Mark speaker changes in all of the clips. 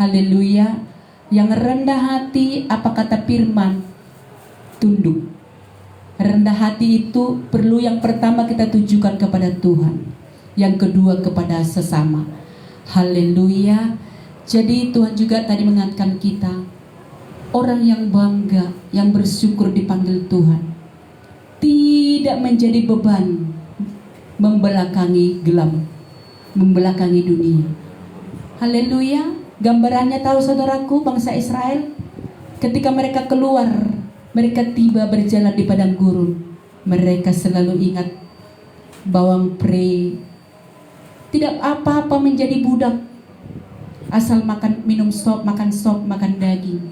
Speaker 1: Haleluya. Yang rendah hati, apa kata firman? Tunduk. Rendah hati itu perlu yang pertama kita tujukan kepada Tuhan, yang kedua kepada sesama. Haleluya. Jadi Tuhan juga tadi mengingatkan kita, orang yang bangga, yang bersyukur dipanggil Tuhan, tidak menjadi beban membelakangi gelap, membelakangi dunia. Haleluya. Gambarannya tahu saudaraku, bangsa Israel ketika mereka keluar, mereka tiba berjalan di padang gurun, mereka selalu ingat bawang pre. Tidak apa-apa menjadi budak, asal minum sop, makan daging.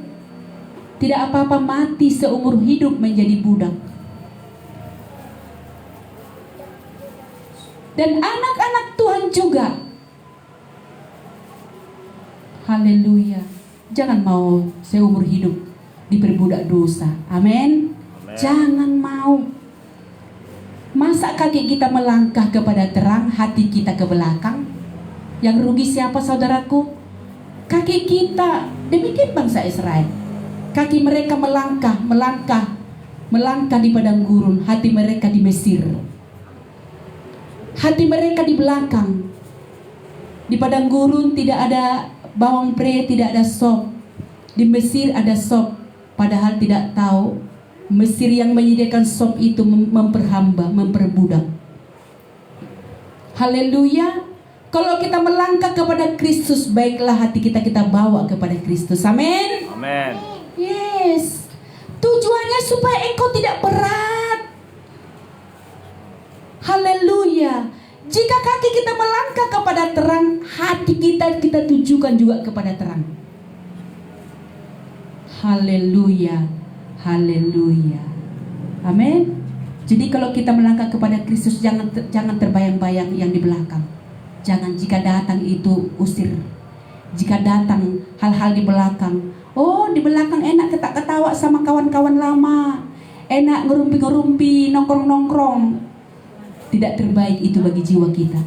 Speaker 1: Tidak apa-apa mati seumur hidup menjadi budak. Dan anak-anak Tuhan juga. Haleluya. Jangan mau seumur hidup diperbudak dosa. Amin. Jangan mau. Masa kaki kita melangkah kepada terang, hati kita ke belakang? Yang rugi siapa saudaraku? Kaki kita. Demikian bangsa Israel. Kaki mereka melangkah di padang gurun, hati mereka di Mesir. Hati mereka di belakang. Di padang gurun tidak ada bawang pre, tidak ada sop. Di Mesir ada sop, padahal tidak tahu Mesir yang menyediakan sop itu memperhamba, memperbudak. Haleluya. Kalau kita melangkah kepada Kristus, baiklah hati kita bawa kepada Kristus. Amin.
Speaker 2: Amin.
Speaker 1: Yes. Tujuannya supaya engkau tidak berat. Haleluya. Jika kaki kita melangkah kepada terang, hati kita tujukan juga kepada terang. Haleluya. Haleluya. Amin. Jadi kalau kita melangkah kepada Kristus, jangan terbayang-bayang yang di belakang. Jangan, jika datang itu usir. Jika datang hal-hal di belakang, oh di belakang enak ketawa sama kawan-kawan lama, enak ngerumpi-ngerumpi, nongkrong-nongkrong. Tidak terbaik itu bagi jiwa kita.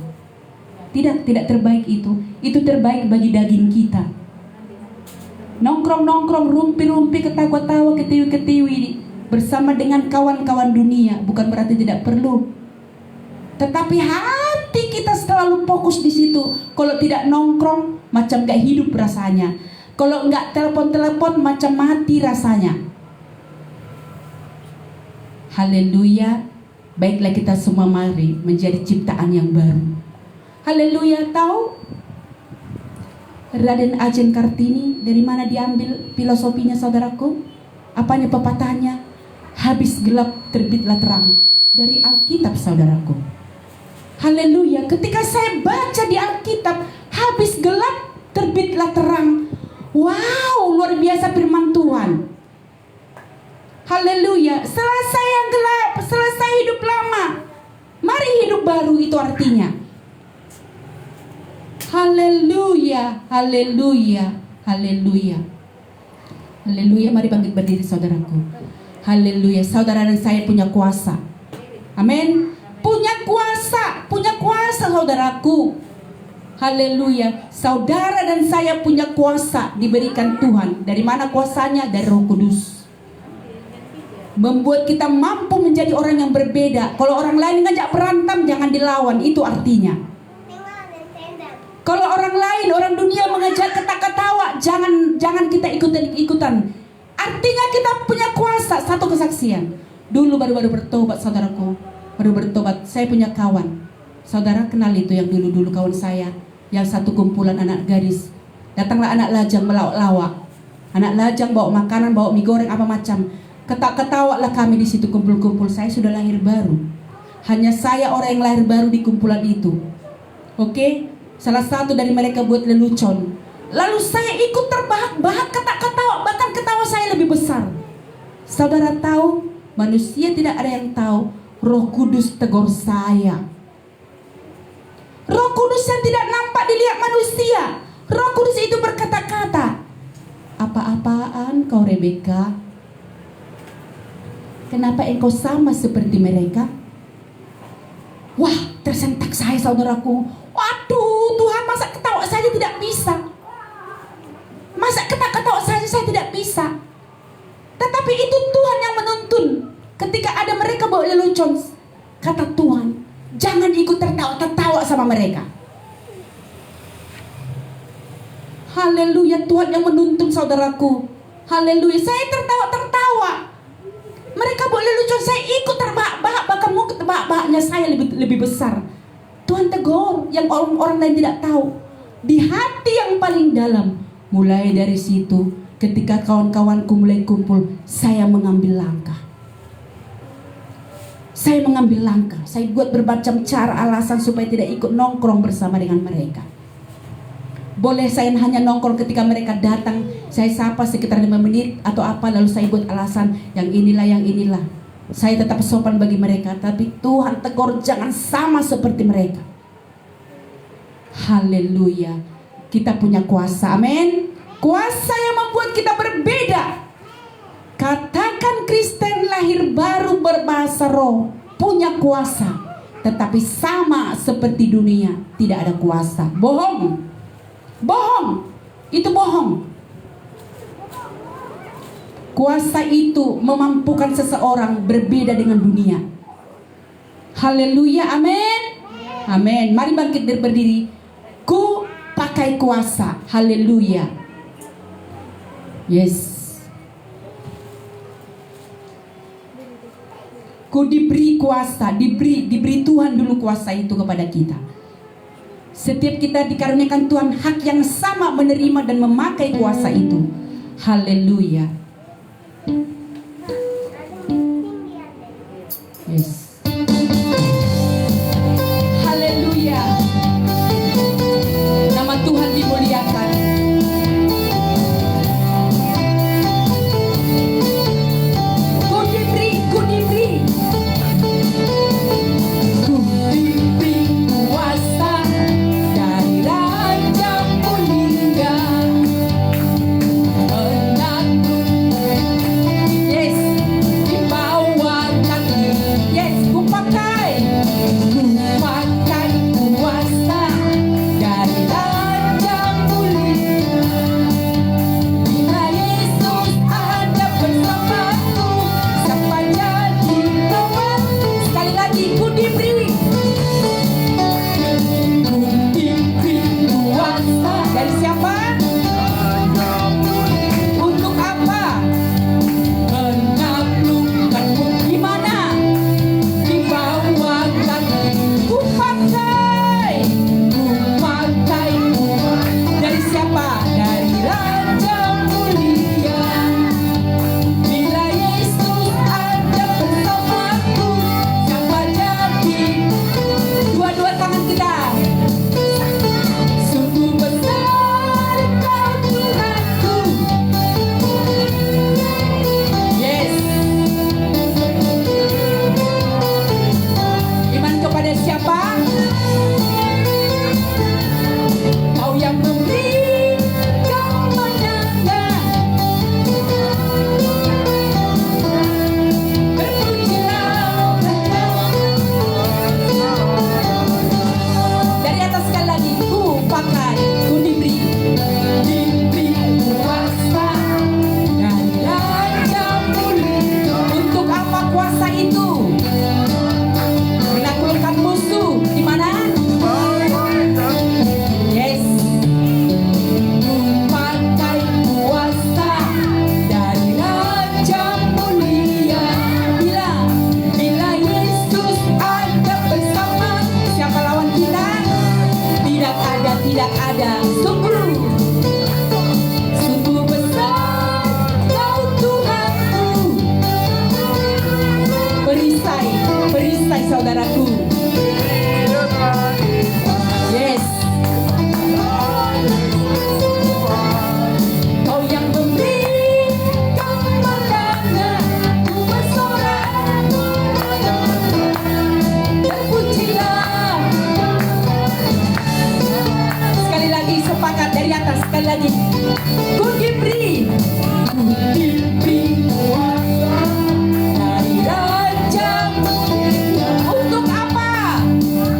Speaker 1: Tidak terbaik itu. Itu terbaik bagi daging kita. Nongkrong-nongkrong, rumpi-rumpi, ketawa-tawa, ketiwi-ketiwi bersama dengan kawan-kawan dunia bukan berarti tidak perlu. Tetapi hati kita selalu fokus di situ. Kalau tidak nongkrong, macam gak hidup rasanya. Kalau nggak telepon-telepon, macam mati rasanya. Haleluya. Baiklah kita semua mari menjadi ciptaan yang baru. Haleluya. Tahu Raden Ajeng Kartini dari mana diambil filosofinya saudaraku? Apanya pepatahnya? Habis gelap terbitlah terang. Dari Alkitab saudaraku. Haleluya. Ketika saya baca di Alkitab, habis gelap terbitlah terang. Wow, luar biasa firman Tuhan. Haleluya. Selesai yang gelap, selesai hidup lama, mari hidup baru, itu artinya. Haleluya. Haleluya. Haleluya. Haleluya. Mari bangkit berdiri saudaraku. Haleluya. Saudara dan saya punya kuasa. Amin. Punya kuasa saudaraku. Haleluya. Saudara dan saya punya kuasa diberikan Tuhan. Dari mana kuasanya? Dari Roh Kudus. Membuat kita mampu menjadi orang yang berbeda. Kalau orang lain ngajak berantem, jangan dilawan. Itu artinya. Kalau orang lain, orang dunia mengajak ketawa, jangan kita ikutan. Artinya kita punya kuasa. Satu kesaksian. Dulu baru bertobat saudaraku. Baru bertobat. Saya punya kawan. Saudara kenal itu yang dulu kawan saya. Yang satu kumpulan anak gadis. Datanglah anak lajang melawak-lawak. Anak lajang bawa makanan, bawa mie goreng apa macam. Ketawa-lah kami di situ kumpul-kumpul. Saya sudah lahir baru. Hanya saya orang yang lahir baru di kumpulan itu. Oke? Salah satu dari mereka buat lelucon. Lalu saya ikut terbahak-bahak, ketawa, bahkan ketawa saya lebih besar. Saudara tahu, manusia tidak ada yang tahu. Roh Kudus tegur saya. Roh Kudus yang tidak nampak dilihat manusia. Roh Kudus itu berkata-kata, apa-apaan kau Rebeka? Kenapa engkau sama seperti mereka? Wah, tersentak saya saudaraku. Waduh, Tuhan masa ketawa saja tidak bisa. Masa ketawa-ketawa saja saya tidak bisa. Tetapi itu Tuhan yang menuntun. Ketika ada mereka bawa lelucon, kata Tuhan, jangan ikut tertawa-tertawa sama mereka. Haleluya, Tuhan yang menuntun saudaraku. Haleluya, saya tertawa-tertawa. Mereka bawa lelucon, saya ikut terbahak-bahak, bahkan mungkin terbahak-bahaknya saya lebih besar. Tuhan tegur yang orang lain tidak tahu. Di hati yang paling dalam. Mulai dari situ, ketika kawan-kawanku mulai kumpul, saya mengambil langkah. Saya mengambil langkah. Saya buat bermacam cara alasan supaya tidak ikut nongkrong bersama dengan mereka. Boleh saya hanya nongkrong ketika mereka datang, saya sapa sekitar 5 menit atau apa, lalu saya buat alasan yang inilah. Saya tetap sopan bagi mereka, tapi Tuhan tegur jangan sama seperti mereka. Haleluya. Kita punya kuasa, amin. Kuasa yang membuat kita berbeda. Katakan Kristen lahir baru berbahasa roh, punya kuasa, tetapi sama seperti dunia, tidak ada kuasa. Bohong. Itu bohong. Kuasa itu memampukan seseorang berbeda dengan dunia. Haleluya, amin. Amin. Mari bangkit dan berdiri. Ku pakai kuasa. Haleluya. Yes. Ku diberi kuasa, diberi Tuhan dulu kuasa itu kepada kita. Setiap kita dikaruniakan Tuhan hak yang sama menerima dan memakai kuasa itu. Haleluya. Yes. Haleluya. Nama Tuhan dimuliakan. Ku diberi kuasa dari Raja Mulia. Yes, di bawah kaki. Yes, ku pakai kuasa dari Raja Mulia. Bila Yesus ada bersamaku, siapa jadi lawan? Sekali lagi, ku diberi kuasa dari siapa? Untuk apa? Menaklukkanmu. Di mana? Di bawah kaki. Ku pakai dari siapa? Dari Raja Mulia. Bila Yesus ada bersamaku, siapa jadi? Dua-dua tangan kita. Sungguh besar Kau Tuhanku. Yes. Iman kepada siapa? Kau yang memberi kemenangan. Terpujilah. Dari atas sekali lagi, ku pakai, ku diberi kuasa dari Raja Mulia. Untuk apa kuasa itu? Menaklukkan musuh. Di mana? Yes. Ku pakai kuasa dari Raja Mulia. Bila Yesus ada bersama, siapa lawan kita? Tidak ada. Sungguh besar Kau Tuhanku. Perisai saudaraku. Yes. Kau yang memberi kemenangan. Ku bersorak. Terpujilah. Sekali lagi sepakat dari atas. Sekali lagi. Ku diberi kuasa dari Raja Mulia. Untuk apa?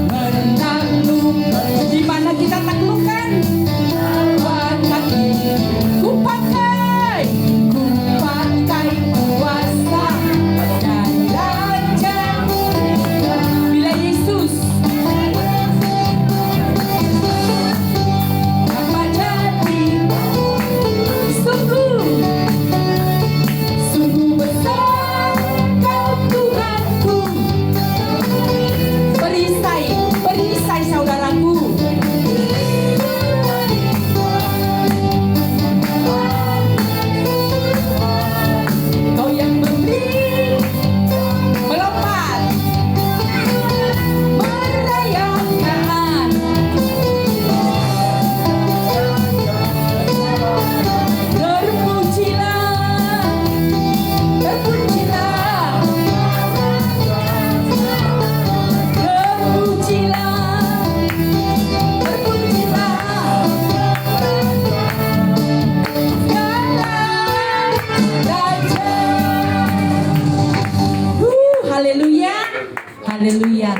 Speaker 1: Menaklukkan. Di mana kita taklukkan? Kaki. Ku Haleluya.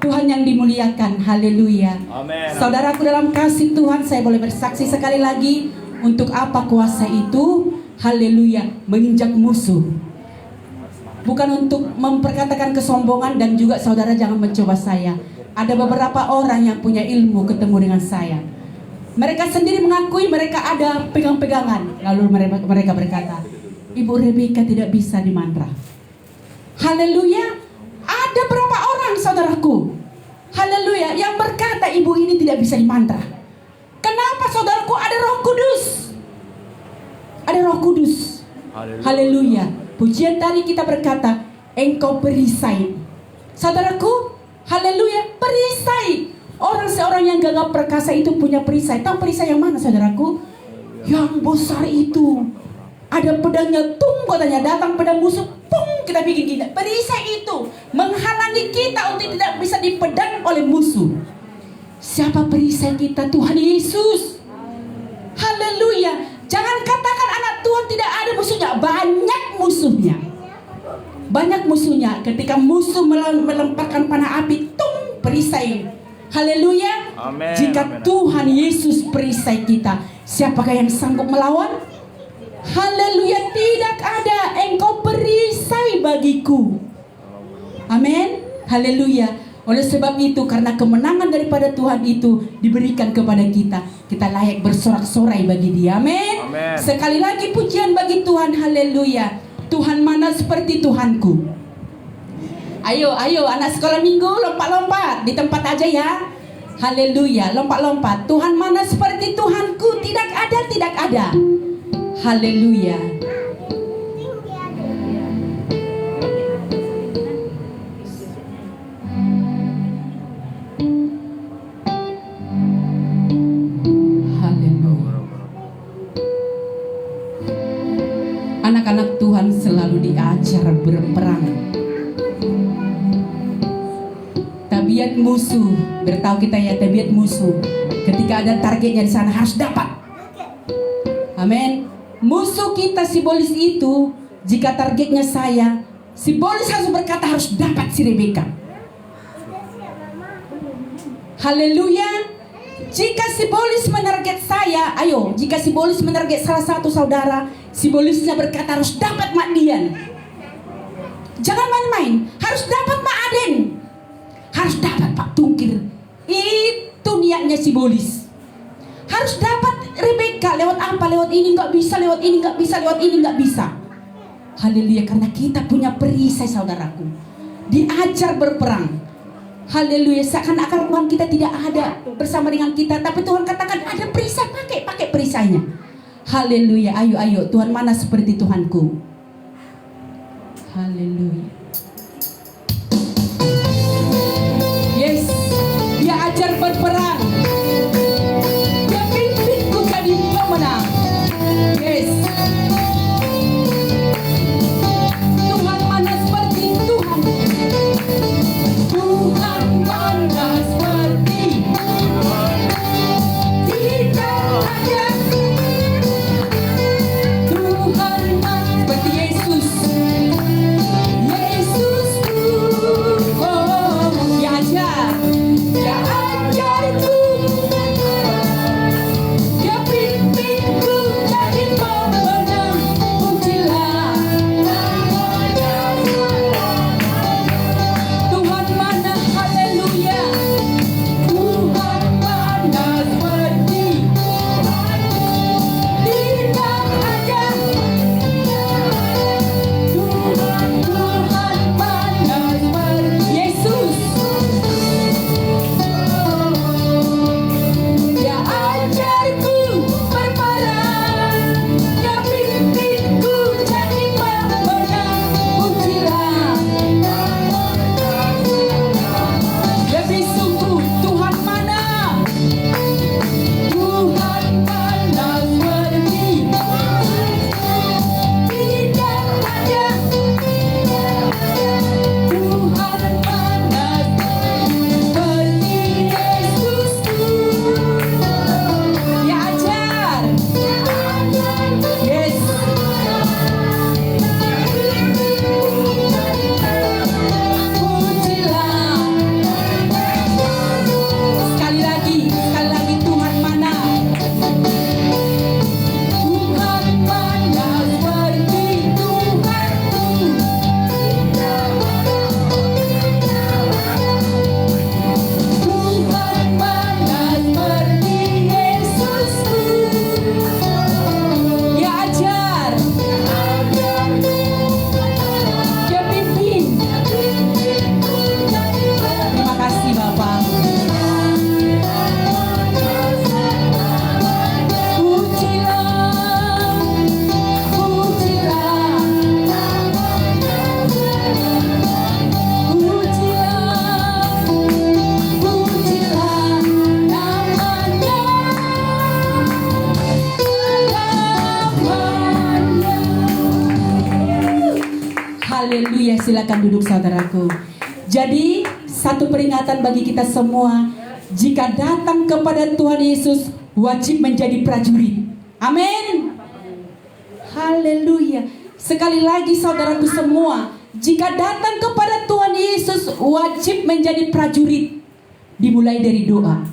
Speaker 1: Tuhan yang dimuliakan. Haleluya.
Speaker 2: Amin.
Speaker 1: Saudaraku dalam kasih Tuhan, saya boleh bersaksi sekali lagi. Untuk apa kuasa itu? Haleluya. Menginjak musuh. Bukan untuk memperkatakan kesombongan, dan juga saudara jangan mencoba saya. Ada beberapa orang yang punya ilmu ketemu dengan saya. Mereka sendiri mengakui mereka ada pegang-pegangan. Lalu mereka berkata, Ibu Rebecca tidak bisa dimantra. Haleluya. Ada berapa orang saudaraku, haleluya, yang berkata ibu ini tidak bisa dimantra. Kenapa saudaraku? Ada Roh Kudus. Ada Roh Kudus. Haleluya. Pujian tadi kita berkata, engkau perisai. Saudaraku, haleluya, perisai. Seorang yang gagah perkasa itu punya perisai. Tahu perisai yang mana saudaraku? Yang besar itu. Ada pedangnya, tung katanya, datang pedang musuh, pung, kita bikin gila. Perisai itu menghalangi kita untuk tidak bisa dipedang oleh musuh. Siapa perisai kita? Tuhan Yesus. Haleluya. Jangan katakan anak Tuhan tidak ada musuhnya. Banyak musuhnya. Banyak musuhnya. Ketika musuh melemparkan panah api, tung, perisai. Haleluya.
Speaker 2: Amen.
Speaker 1: Jika
Speaker 2: Amen.
Speaker 1: Tuhan Yesus perisai kita, siapakah yang sanggup melawan? Haleluya, tidak ada. Engkau perisai bagiku. Amin. Haleluya. Oleh sebab itu, karena kemenangan daripada Tuhan itu diberikan kepada kita, kita layak bersorak-sorai bagi Dia. Amin.
Speaker 2: Amen.
Speaker 1: Sekali lagi pujian bagi Tuhan. Haleluya. Tuhan mana seperti Tuhanku. Ayo anak sekolah minggu, lompat-lompat di tempat aja ya. Haleluya, lompat-lompat. Tuhan mana seperti Tuhanku? Tidak ada, tidak ada. Haleluya. Haleluya. Anak-anak Tuhan selalu diajar berperang. Tabiat musuh, beritahu kita ya, tabiat musuh. Ketika ada targetnya di sana harus dapat. Amin. Musuh kita simbolis itu, jika targetnya saya, simbolis harus berkata harus dapat si Rebecca. Haleluya. Jika simbolis menarget saya, ayo, jika simbolis menarget salah satu saudara, simbolisnya berkata harus dapat Mak Dian. Jangan main-main, harus dapat Mak Aden, harus dapat Pak Tungkir. Itu niatnya simbolis. Harus dapat Rebecca. Lewat apa? Lewat ini nggak bisa, lewat ini nggak bisa, lewat ini nggak bisa. Haleluya, karena kita punya perisai saudaraku. Diajar berperang. Haleluya, seakan-akan Tuhan kita tidak ada bersama dengan kita, tapi Tuhan katakan ada perisai, pakai perisainya. Haleluya, ayo Tuhan mana seperti Tuhanku. Haleluya. Yes, Dia ajar berperang. Dia pimpinku jadi pemenang. Yes. Tuhan mana seperti Tuhan. Tuhan mana seperti tidak ada. Tuhan mana seperti Yesus. Yesusku, oh, Dia ajar. Dia ajarku. Dia pimpinku jadi pemenang. Haleluya, silakan duduk saudaraku. Jadi satu peringatan bagi kita semua, jika datang kepada Tuhan Yesus wajib menjadi prajurit. Amin. Haleluya. Sekali lagi saudaraku semua, jika datang kepada Tuhan Yesus wajib menjadi prajurit. Dimulai dari doa.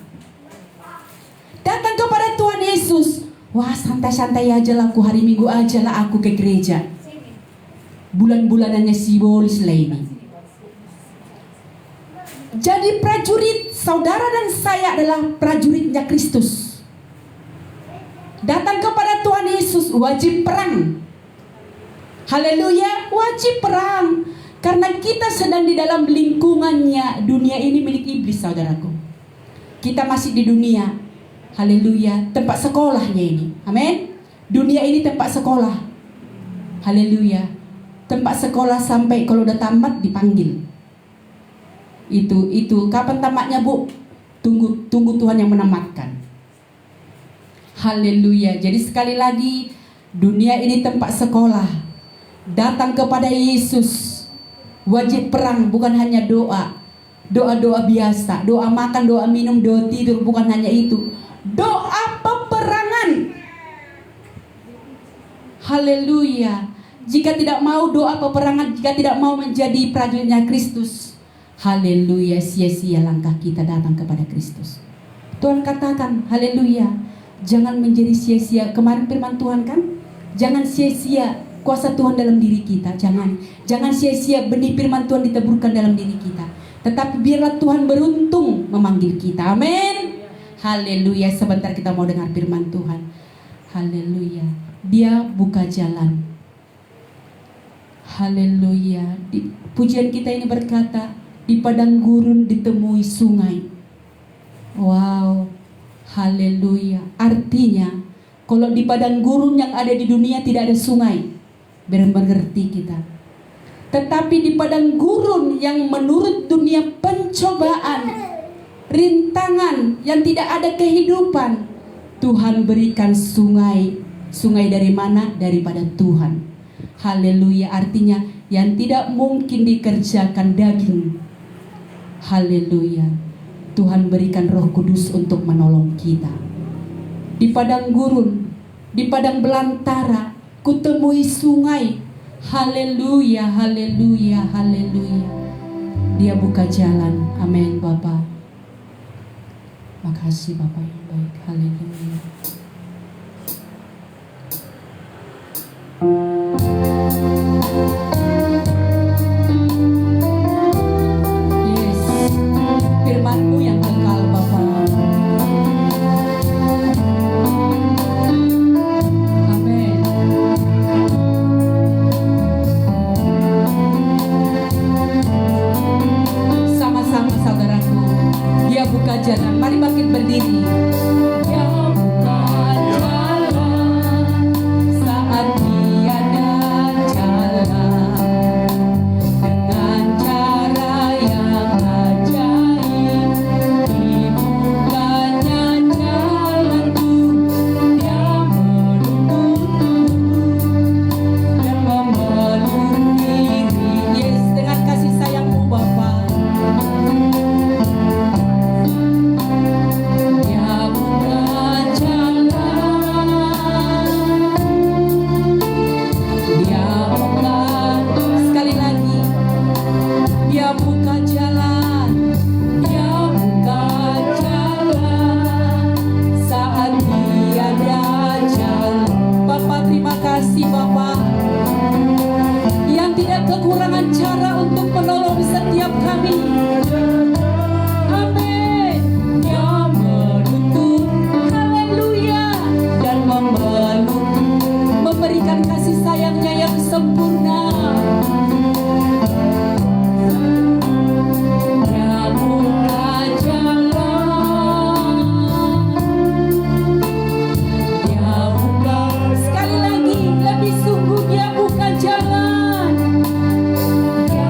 Speaker 1: Datang kepada Tuhan Yesus, wah santai-santai aja lah aku, hari Minggu aja lah aku ke gereja. Bulan-bulanannya simbolis lah ini. Jadi prajurit, saudara dan saya adalah prajuritnya Kristus. Datang kepada Tuhan Yesus wajib perang. Haleluya, wajib perang. Karena kita sedang di dalam lingkungannya. Dunia ini milik iblis, saudaraku. Kita masih di dunia. Haleluya, tempat sekolahnya ini. Amin. Dunia ini tempat sekolah. Haleluya. Tempat sekolah sampai kalau udah tamat dipanggil. Itu kapan tamatnya, Bu? Tunggu Tuhan yang menamatkan. Haleluya. Jadi sekali lagi, dunia ini tempat sekolah. Datang kepada Yesus wajib perang, bukan hanya doa. Doa-doa biasa, doa makan, doa minum, doa tidur, bukan hanya itu. Doa peperangan. Haleluya. Jika tidak mau doa peperangan, jika tidak mau menjadi prajuritnya Kristus, haleluya, sia-sia langkah kita datang kepada Kristus. Tuhan katakan, haleluya, jangan menjadi sia-sia. Kemarin firman Tuhan kan, jangan sia-sia kuasa Tuhan dalam diri kita. Jangan sia-sia benih firman Tuhan diteburkan dalam diri kita. Tetapi biarlah Tuhan beruntung memanggil kita. Amin. Haleluya. Sebentar kita mau dengar firman Tuhan. Haleluya. Dia buka jalan. Haleluya. Pujian kita ini berkata, di padang gurun ditemui sungai. Wow. Haleluya. Artinya, kalau di padang gurun yang ada di dunia tidak ada sungai, mengerti kita. Tetapi di padang gurun yang menurut dunia pencobaan, rintangan, yang tidak ada kehidupan, Tuhan berikan sungai. Sungai dari mana? Daripada Tuhan. Haleluya. Artinya yang tidak mungkin dikerjakan daging. Haleluya. Tuhan berikan Roh Kudus untuk menolong kita. Di padang gurun, di padang belantara, kutemui sungai. Haleluya, haleluya, haleluya. Dia buka jalan. Amin, Bapak. Makasih Bapak yang baik. Haleluya. Yes, firman-Mu yang kekal, Bapak. Amin. Sama-sama saudaraku, Dia buka jalan. Mari bangkit berdiri. Dia buka jalan saat tiada jalan, dengan cara yang ajaib. Dibukanya jalanku, Dia menuntunku dan memeluk diri. Yes, dengan kasih sayang-Mu Bapa. Dia buka jalan, Dia buka, sekali lagi, Dia buka jalan, Dia buka jalan saat tiada jalan. Bapak, terima kasih Bapak yang tidak kekurangan cara untuk menolong setiap kami. Amin. Dia menuntun, haleluya, dan memeluk, memberikan kasih sayangnya yang sempurna. Dia buka jalan, Dia buka, sekali lagi, lebih sungguh Dia buka jalan. Dia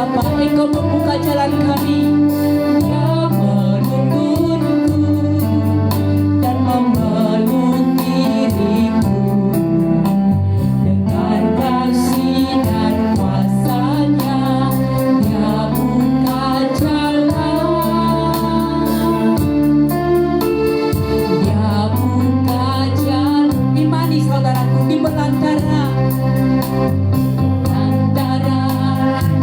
Speaker 1: Bapa, Engkau membuka jalan kami. Dia menuntunku dan memeluk diriku dengan kasih dan kuasa-Nya. Dia buka jalan, Dia buka jalan. Imani saudaraku, di belantara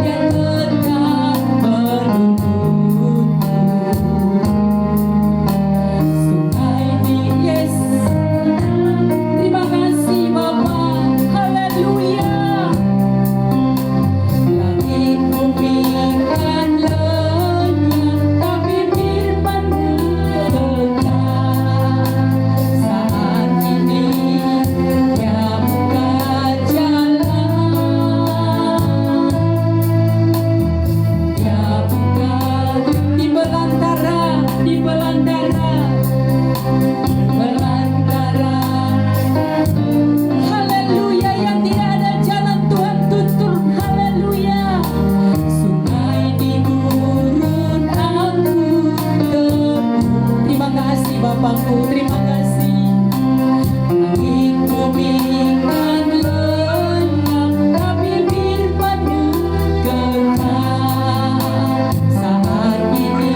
Speaker 1: yang tetap menuntun sungai di yes. Terima kasih Bapa, haleluya. Langit bumi kan lenyap, tapi firman-Mu kekal. Saat ini Dia buka jalan, Dia buka di belantara, di belantara, belantara. Haleluya, yang tidak ada jalan Tuhan tuntun. Haleluya. Sungai di gurun aku teguh. Terima kasih Bapakku, terima kasih. Langit bumi kan lenyap, tapi firman-Mu kekal. Saat ini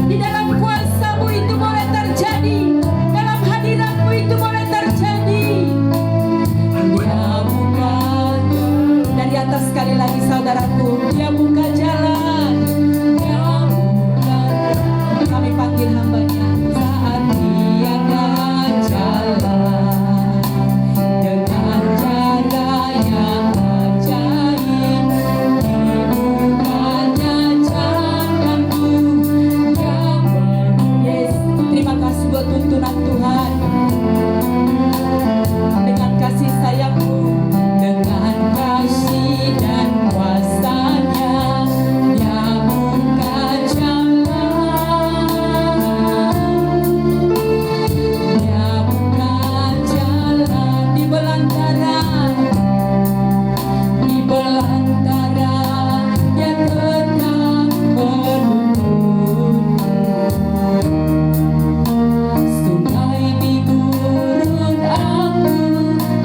Speaker 1: di dalam kuasa-Mu itu boleh terjadi, dalam hadirat-Mu itu boleh terjadi. Dia buka dari atas sekali lagi saudaraku, Dia buka jalan, Dia buka. Kami panggil hamba-Nya. Saat tiada jalan dengan cara yang ajaib, dibukanya jalanku. Dia yes. Terima kasih buat tuntunan Tuhan. Dengan kasih sayang-Mu, dengan kasih dan kuasa-Nya, Dia buka jalan, Dia buka jalan di belantara, di belantara yang tetap menuntun. Sungai di gurun aku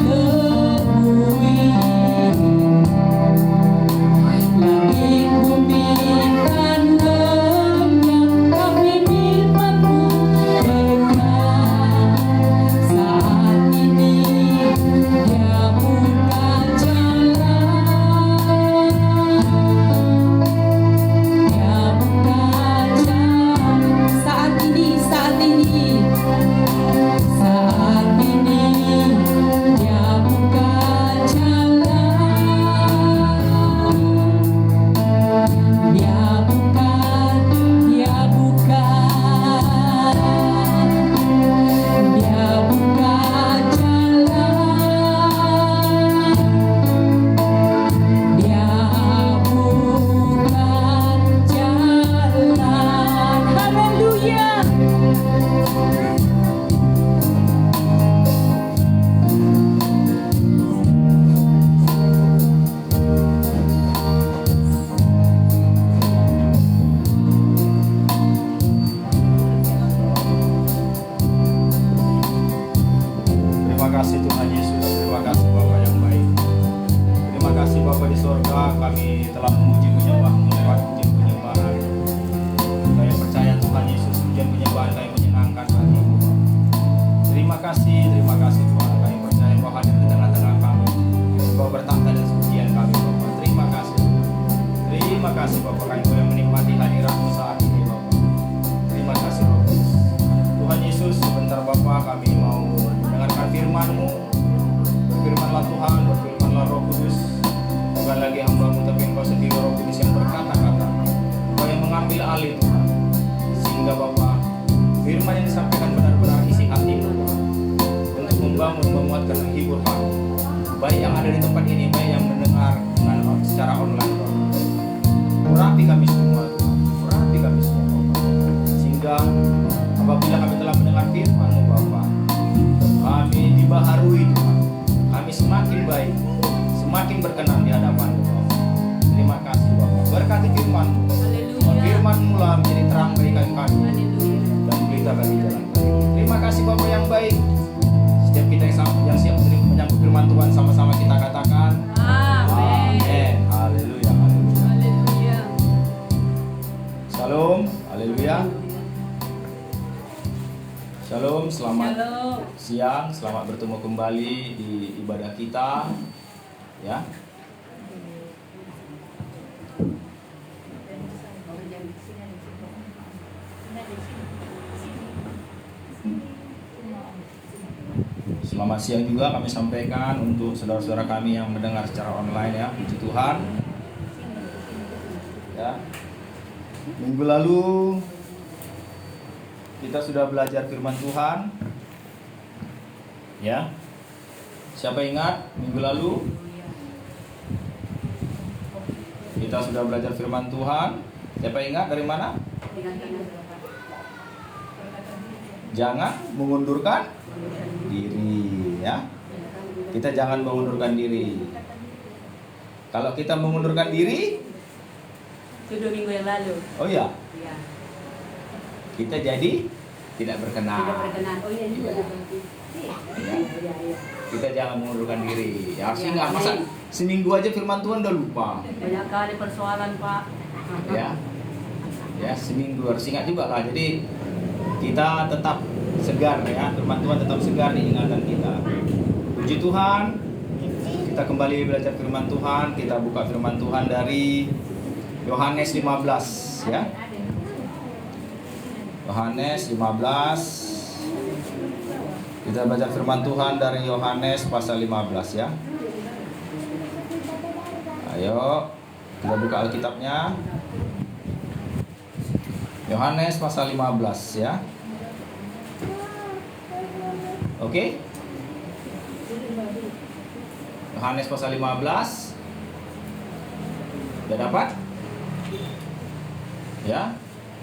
Speaker 1: temui, langit bumi kan lenyap, tapi firman-Mu kekal. Saat ini Dia buka jalan, Dia buka jalan. Saat ini, saat ini, saat ini Dia buka jalan, Dia buka, Dia buka, Dia buka jalan, Dia buka jalan. Haleluya.
Speaker 2: Terima kasih Tuhan Yesus, terima kasih Bapa yang baik. Terima kasih Bapa di sorga, kami telah memuji menyembah-Mu lewat pujian penyembahan. Kami percaya Tuhan Yesus, pujian penyembahan kami menyenangkan hati-Mu. Terima kasih Tuhan, kami percaya Engkau hadir di tengah-tengah kami. Engkau bertakhta dan pujian kami Bapa. Terima kasih Tuhan. Terima kasih Bapa, kami boleh menikmati hadirat-Mu saat ini Bapa. Terima kasih Bapa. Tuhan Yesus, sebentar Bapa kami mau mendengarkan firman-Mu. Berfirmanlah Tuhan, berfirmanlah Roh Kudus. Bukan lagi hamba-Mu, tapi Engkau sendiri Roh Kudus yang berkata-kata. Engkau yang mengambil alih Tuhan. Sehingga Bapa, firman yang disampaikan benar-benar isi hati-Mu Tuhan. Untuk membangun, menguatkan, menghibur hati. Baik yang ada di tempat ini, baik yang mendengar dengan secara online Tuhan. Urapi kami semua Tuhan, urapi kami semua Bapa. Sehingga apabila kami telah mendengar firman-Mu Bapa, kami dibaharui Tuhan. Kami semakin baik, semakin berkenan di hadapan-Mu Bapa. Terima kasih Bapa. Berkati firman-Mu lah menjadi terang bagi kami dan pelita bagi jalan kami. Terima kasih Bapa yang baik. Setiap kita yang siap menyambut firman Tuhan, sama-sama kita katakan amin. Haleluya.
Speaker 3: Haleluya.
Speaker 2: Shalom. Haleluya. Shalom, selamat
Speaker 3: Shalom.
Speaker 2: siang, selamat bertemu kembali di ibadah kita. Ya. Selamat siang juga kami sampaikan untuk saudara-saudara kami yang mendengar secara online ya. Puji Tuhan. Ya. Minggu lalu kita sudah belajar firman Tuhan. Ya. Siapa ingat minggu lalu kita sudah belajar firman Tuhan? Siapa ingat dari mana? Jangan mengundurkan diri ya. Kita jangan mengundurkan diri. Kalau kita mengundurkan diri,
Speaker 3: Itu 2 minggu yang lalu.
Speaker 2: oh ya,
Speaker 3: Ya.
Speaker 2: kita jadi tidak berkenan.
Speaker 3: Tidak berkenan. Oh iya juga.
Speaker 2: Ya.
Speaker 3: Iya, iya.
Speaker 2: Kita jangan mengundurkan diri. Ya, harus
Speaker 3: Ya,
Speaker 2: ingat masa
Speaker 3: amin.
Speaker 2: seminggu aja firman Tuhan udah lupa.
Speaker 3: Banyak kali persoalan, Pak.
Speaker 2: Ya. Ya, seminggu harus ingat juga lah. Jadi kita tetap segar ya, firman Tuhan tetap segar di ingatan kita. Puji Tuhan. Kita kembali belajar firman Tuhan. Kita buka firman Tuhan dari Yohanes 15 ya. Yohanes 15. Kita baca firman Tuhan dari Yohanes pasal 15 ya. Ayo, kita buka Alkitabnya. Yohanes pasal 15 ya. Oke. Yohanes pasal 15. Sudah dapat? Ya.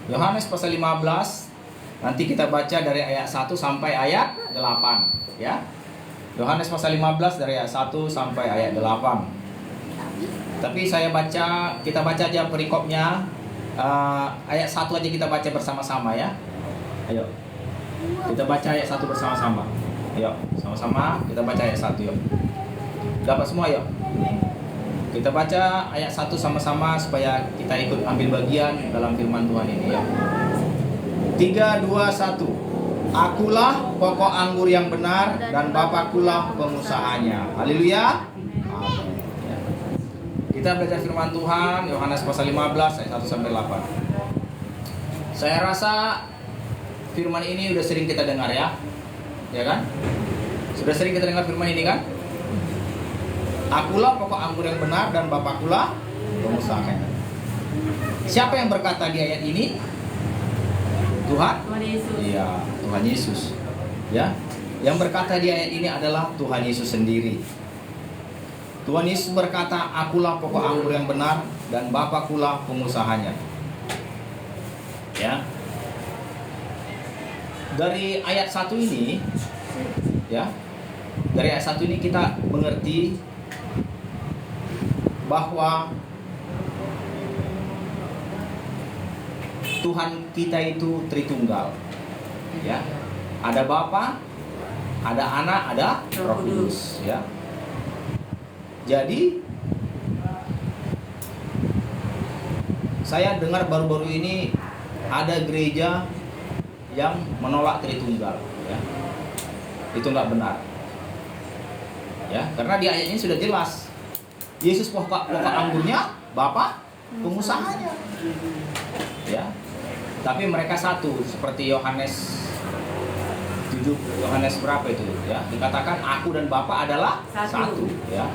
Speaker 2: Yohanes pasal 15. Nanti kita baca dari ayat 1 sampai ayat 8 ya. Yohanes pasal 15 dari ayat 1 sampai ayat 8. Tapi kita baca aja perikopnya. Ayat 1 aja kita baca bersama-sama ya. Ayo. Kita baca ayat 1 bersama-sama. Ayo, sama-sama kita baca ayat 1 yuk. Dapat semua yuk. Kita baca ayat 1 sama-sama supaya kita ikut ambil bagian dalam firman Tuhan ini ya. 3, 2, 1. Akulah pokok anggur yang benar dan Bapakulah pengusahanya. Haleluya. Amin. Ya. Kita belajar firman Tuhan Yohanes pasal 15 ayat 1 sampai 8. Saya rasa firman ini udah sering kita dengar ya. Ya kan? Sudah sering kita dengar firman ini kan? Akulah pokok anggur yang benar dan Bapakulah pengusahanya. Siapa yang berkata di ayat ini? Tuhan
Speaker 3: Yesus.
Speaker 2: Iya, Tuhan Yesus. Ya. Yang berkata di ayat ini adalah Tuhan Yesus sendiri. Tuhan Yesus berkata, "Akulah pokok anggur yang benar dan Bapakulah pengusahanya." Ya. Dari ayat 1 ini ya. Dari ayat 1 ini kita mengerti bahwa Tuhan kita itu Tritunggal. Ya. Ada Bapa, ada Anak, ada Roh Kudus, ya. Jadi saya dengar baru-baru ini ada gereja yang menolak Tritunggal, ya. Itu nggak benar. Ya, karena di ayat ini sudah jelas. Yesus pokok anggurnya, Bapa pengusahanya. Ya. Tapi mereka satu, seperti Yohanes 7, Yohanes berapa itu ya? Dikatakan aku dan Bapa adalah satu, ya.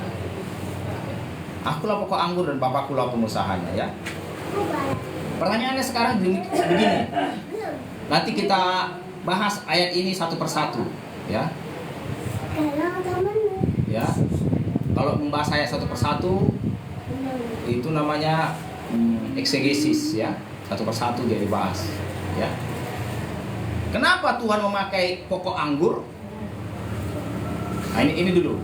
Speaker 2: Akulah pokok anggur dan Bapakulah pengusahanya, ya. Pertanyaannya sekarang begini. Nanti kita bahas ayat ini satu persatu, ya. Ya. Kalau membahas ayat satu persatu itu namanya eksegesis, ya. Satu persatu dia dibahas, ya. Kenapa Tuhan memakai pokok anggur? Nah, ini dulu.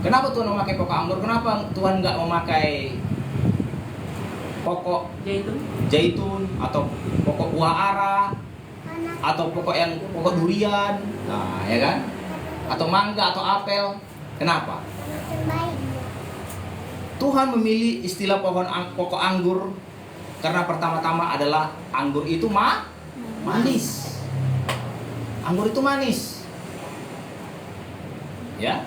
Speaker 2: Kenapa Tuhan memakai pokok anggur? Kenapa Tuhan nggak memakai pokok
Speaker 3: Jaitun.
Speaker 2: zaitun atau pokok buah ara atau pokok durian, nah ya kan, atau mangga atau apel. Kenapa Tuhan memilih istilah pokok anggur? Karena pertama-tama adalah anggur itu manis. Anggur itu manis, ya.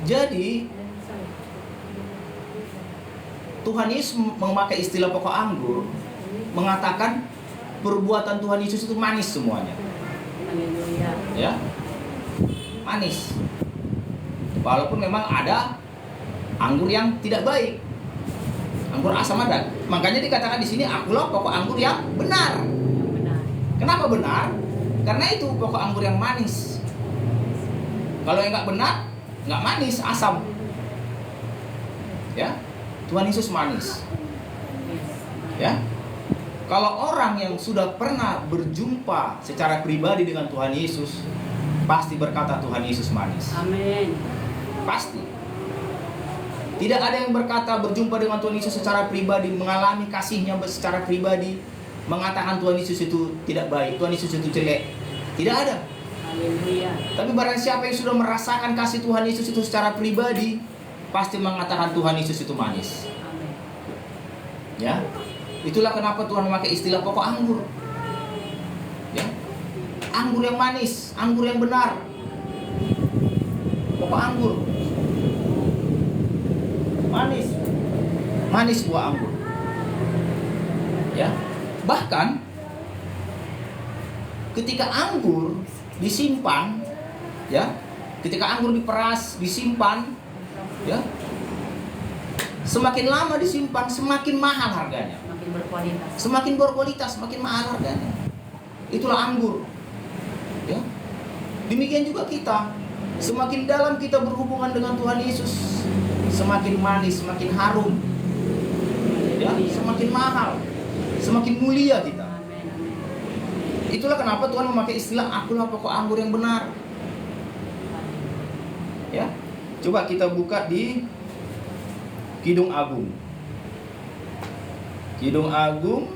Speaker 2: Jadi Tuhan Yesus memakai istilah pokok anggur, mengatakan perbuatan Tuhan Yesus itu manis semuanya.
Speaker 3: Haleluya.
Speaker 2: Ya, manis. Walaupun memang ada anggur yang tidak baik, anggur asam madat. Makanya dikatakan di sini, akulah pokok anggur yang benar.
Speaker 3: Benar.
Speaker 2: Kenapa benar? Karena itu pokok anggur yang manis. Kalau yang nggak benar, nggak manis, asam. Ya, Tuhan Yesus manis. Ya, kalau orang yang sudah pernah berjumpa secara pribadi dengan Tuhan Yesus, pasti berkata Tuhan Yesus manis.
Speaker 3: Amin.
Speaker 2: Pasti. Tidak ada yang berkata berjumpa dengan Tuhan Yesus secara pribadi, mengalami kasihnya secara pribadi, mengatakan Tuhan Yesus itu tidak baik, Tuhan Yesus itu jelek. Tidak ada.
Speaker 3: Haleluya.
Speaker 2: Tapi barang siapa yang sudah merasakan kasih Tuhan Yesus itu secara pribadi, pasti mengatakan Tuhan Yesus itu manis.
Speaker 3: Amin.
Speaker 2: Ya. Itulah kenapa Tuhan memakai istilah pokok anggur. Ya. Anggur yang manis, anggur yang benar. Pokok anggur. Manis. Manis buah anggur. Ya. Bahkan ketika anggur disimpan, ya, ketika anggur diperas, disimpan, ya, semakin lama disimpan, semakin mahal harganya.
Speaker 3: Makin berkualitas.
Speaker 2: Semakin berkualitas, semakin mahal harganya. Itulah anggur. Ya. Demikian juga kita. Semakin dalam kita berhubungan dengan Tuhan Yesus, semakin manis, semakin harum. Ya, semakin mahal, semakin mulia kita.
Speaker 3: Amin.
Speaker 2: Itulah kenapa Tuhan memakai istilah akulah pokok anggur yang benar. Ya. Coba kita buka di Kidung Agung. Kidung Agung.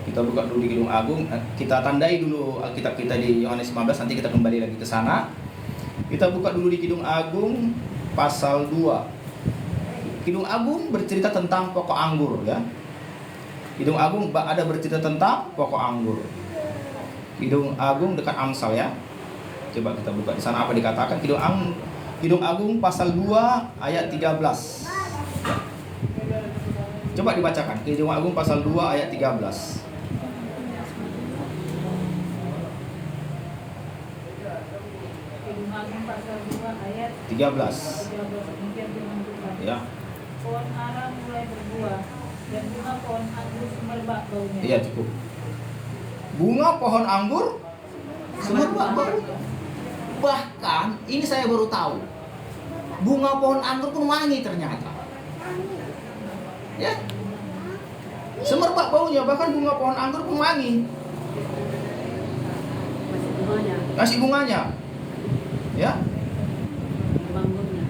Speaker 2: Kita buka dulu di Kidung Agung. Kita tandai dulu Alkitab kita di Yohanes 15, nanti kita kembali lagi ke sana. Kita buka dulu di Kidung Agung pasal 2. Kidung Agung bercerita tentang pokok anggur, ya. Kidung Agung ada bercerita tentang pokok anggur. Kidung Agung dekat Amsal, ya. Coba kita buka di sana apa dikatakan. Kidung Agung pasal 2 ayat 13. Ya. Coba dibacakan. Kidung Agung pasal 2 ayat 13.
Speaker 4: Kidung Agung pasal 2 ayat
Speaker 2: 13.
Speaker 4: 13. Demikian firman Tuhan.
Speaker 2: Ya.
Speaker 4: Pohon ara mulai berbuah dan bunga pohon anggur semerbak baunya.
Speaker 2: Iya, cukup. Bunga pohon anggur semerbak baunya. Bahkan ini saya baru tahu. Bunga pohon anggur pun wangi ternyata. Ya. Semerbak baunya, bahkan bunga pohon anggur pun wangi.
Speaker 3: Masih bunganya.
Speaker 2: Kasih bunganya. Ya.
Speaker 3: Bangunnya.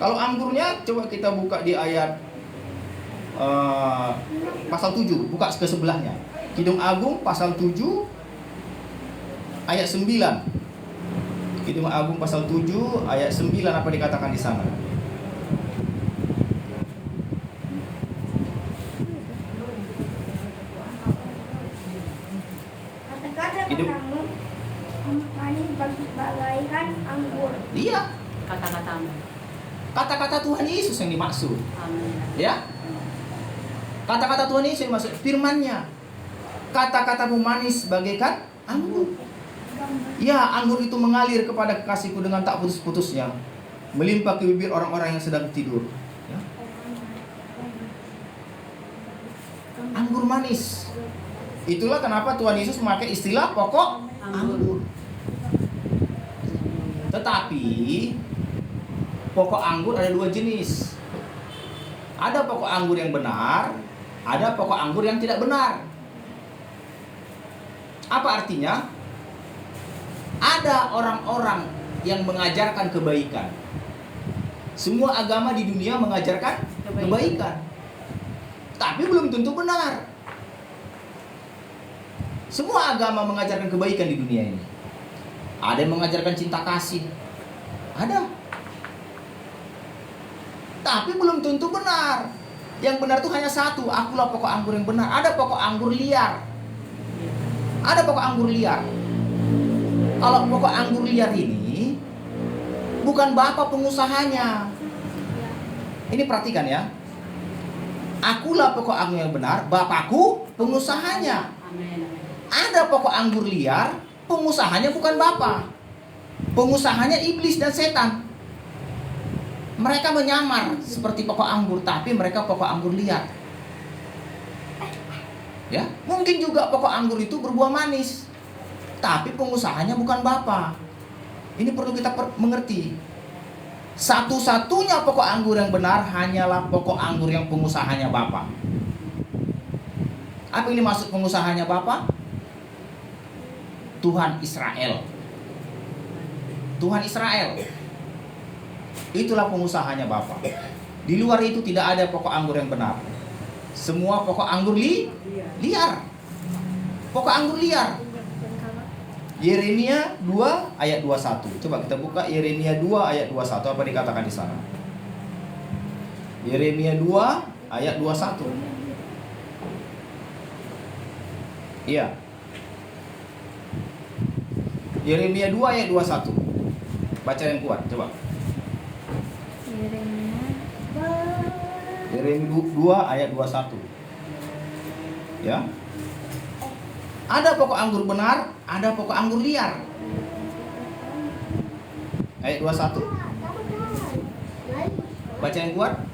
Speaker 2: Kalau anggurnya coba kita buka di ayat pasal 7, buka ke sebelahnya. Kidung Agung pasal 7 ayat 9. Kidung Agung pasal 7 ayat 9 apa dikatakan di sana?
Speaker 5: Kata-kata
Speaker 2: Hidup.
Speaker 5: kamu manis bagaikan anggur.
Speaker 2: Iya,
Speaker 3: Kata-katamu.
Speaker 2: kata-kata Tuhan Yesus yang dimaksud.
Speaker 3: Amin.
Speaker 2: Ya. Kata-kata Tuhan Yesus yang dimaksud, firman-Nya. Kata-katamu manis bagaikan anggur. Ya, anggur itu mengalir kepada kekasihku dengan tak putus-putusnya, melimpah ke bibir orang-orang yang sedang tidur. Ya. Anggur manis. Itulah kenapa Tuhan Yesus memakai istilah pokok anggur. Tetapi pokok anggur ada dua jenis. Ada pokok anggur yang benar, ada pokok anggur yang tidak benar. Apa artinya? Ada orang-orang yang mengajarkan kebaikan. Semua agama di dunia mengajarkan kebaikan. Tapi belum tentu benar. Semua agama mengajarkan kebaikan di dunia ini. Ada yang mengajarkan cinta kasih. Ada. Tapi belum tentu benar. Yang benar itu hanya satu. Akulah pokok anggur yang benar. Ada pokok anggur liar. Ada pokok anggur liar. Kalau pokok anggur liar ini bukan bapak pengusahanya. Ini perhatikan ya. Akulah pokok anggur yang benar, bapakku pengusahanya.
Speaker 3: Amin.
Speaker 2: Ada pokok anggur liar, pengusahanya bukan bapak. Pengusahanya iblis dan setan. Mereka menyamar seperti pokok anggur, tapi mereka pokok anggur liar. Ya, mungkin juga pokok anggur itu berbuah manis, tapi pengusahanya bukan bapak. Ini perlu kita mengerti. Satu-satunya pokok anggur yang benar hanyalah pokok anggur yang pengusahanya bapak. Apa ini maksud pengusahanya bapak? Tuhan Israel. Tuhan Israel. Itulah pengusahanya bapak. Di luar itu tidak ada pokok anggur yang benar. Semua pokok anggur liar. Pokok anggur liar. Yeremia 2 ayat 21. Coba kita buka Yeremia 2 ayat 21. Apa dikatakan di sana? Yeremia 2 ayat 21. Iya. Yeremia 2 ayat 21. Baca yang kuat, coba. Yeremia 2 ayat 21. Ya. Ada pokok anggur benar, ada pokok anggur liar. Ayat 21. Baca yang kuat.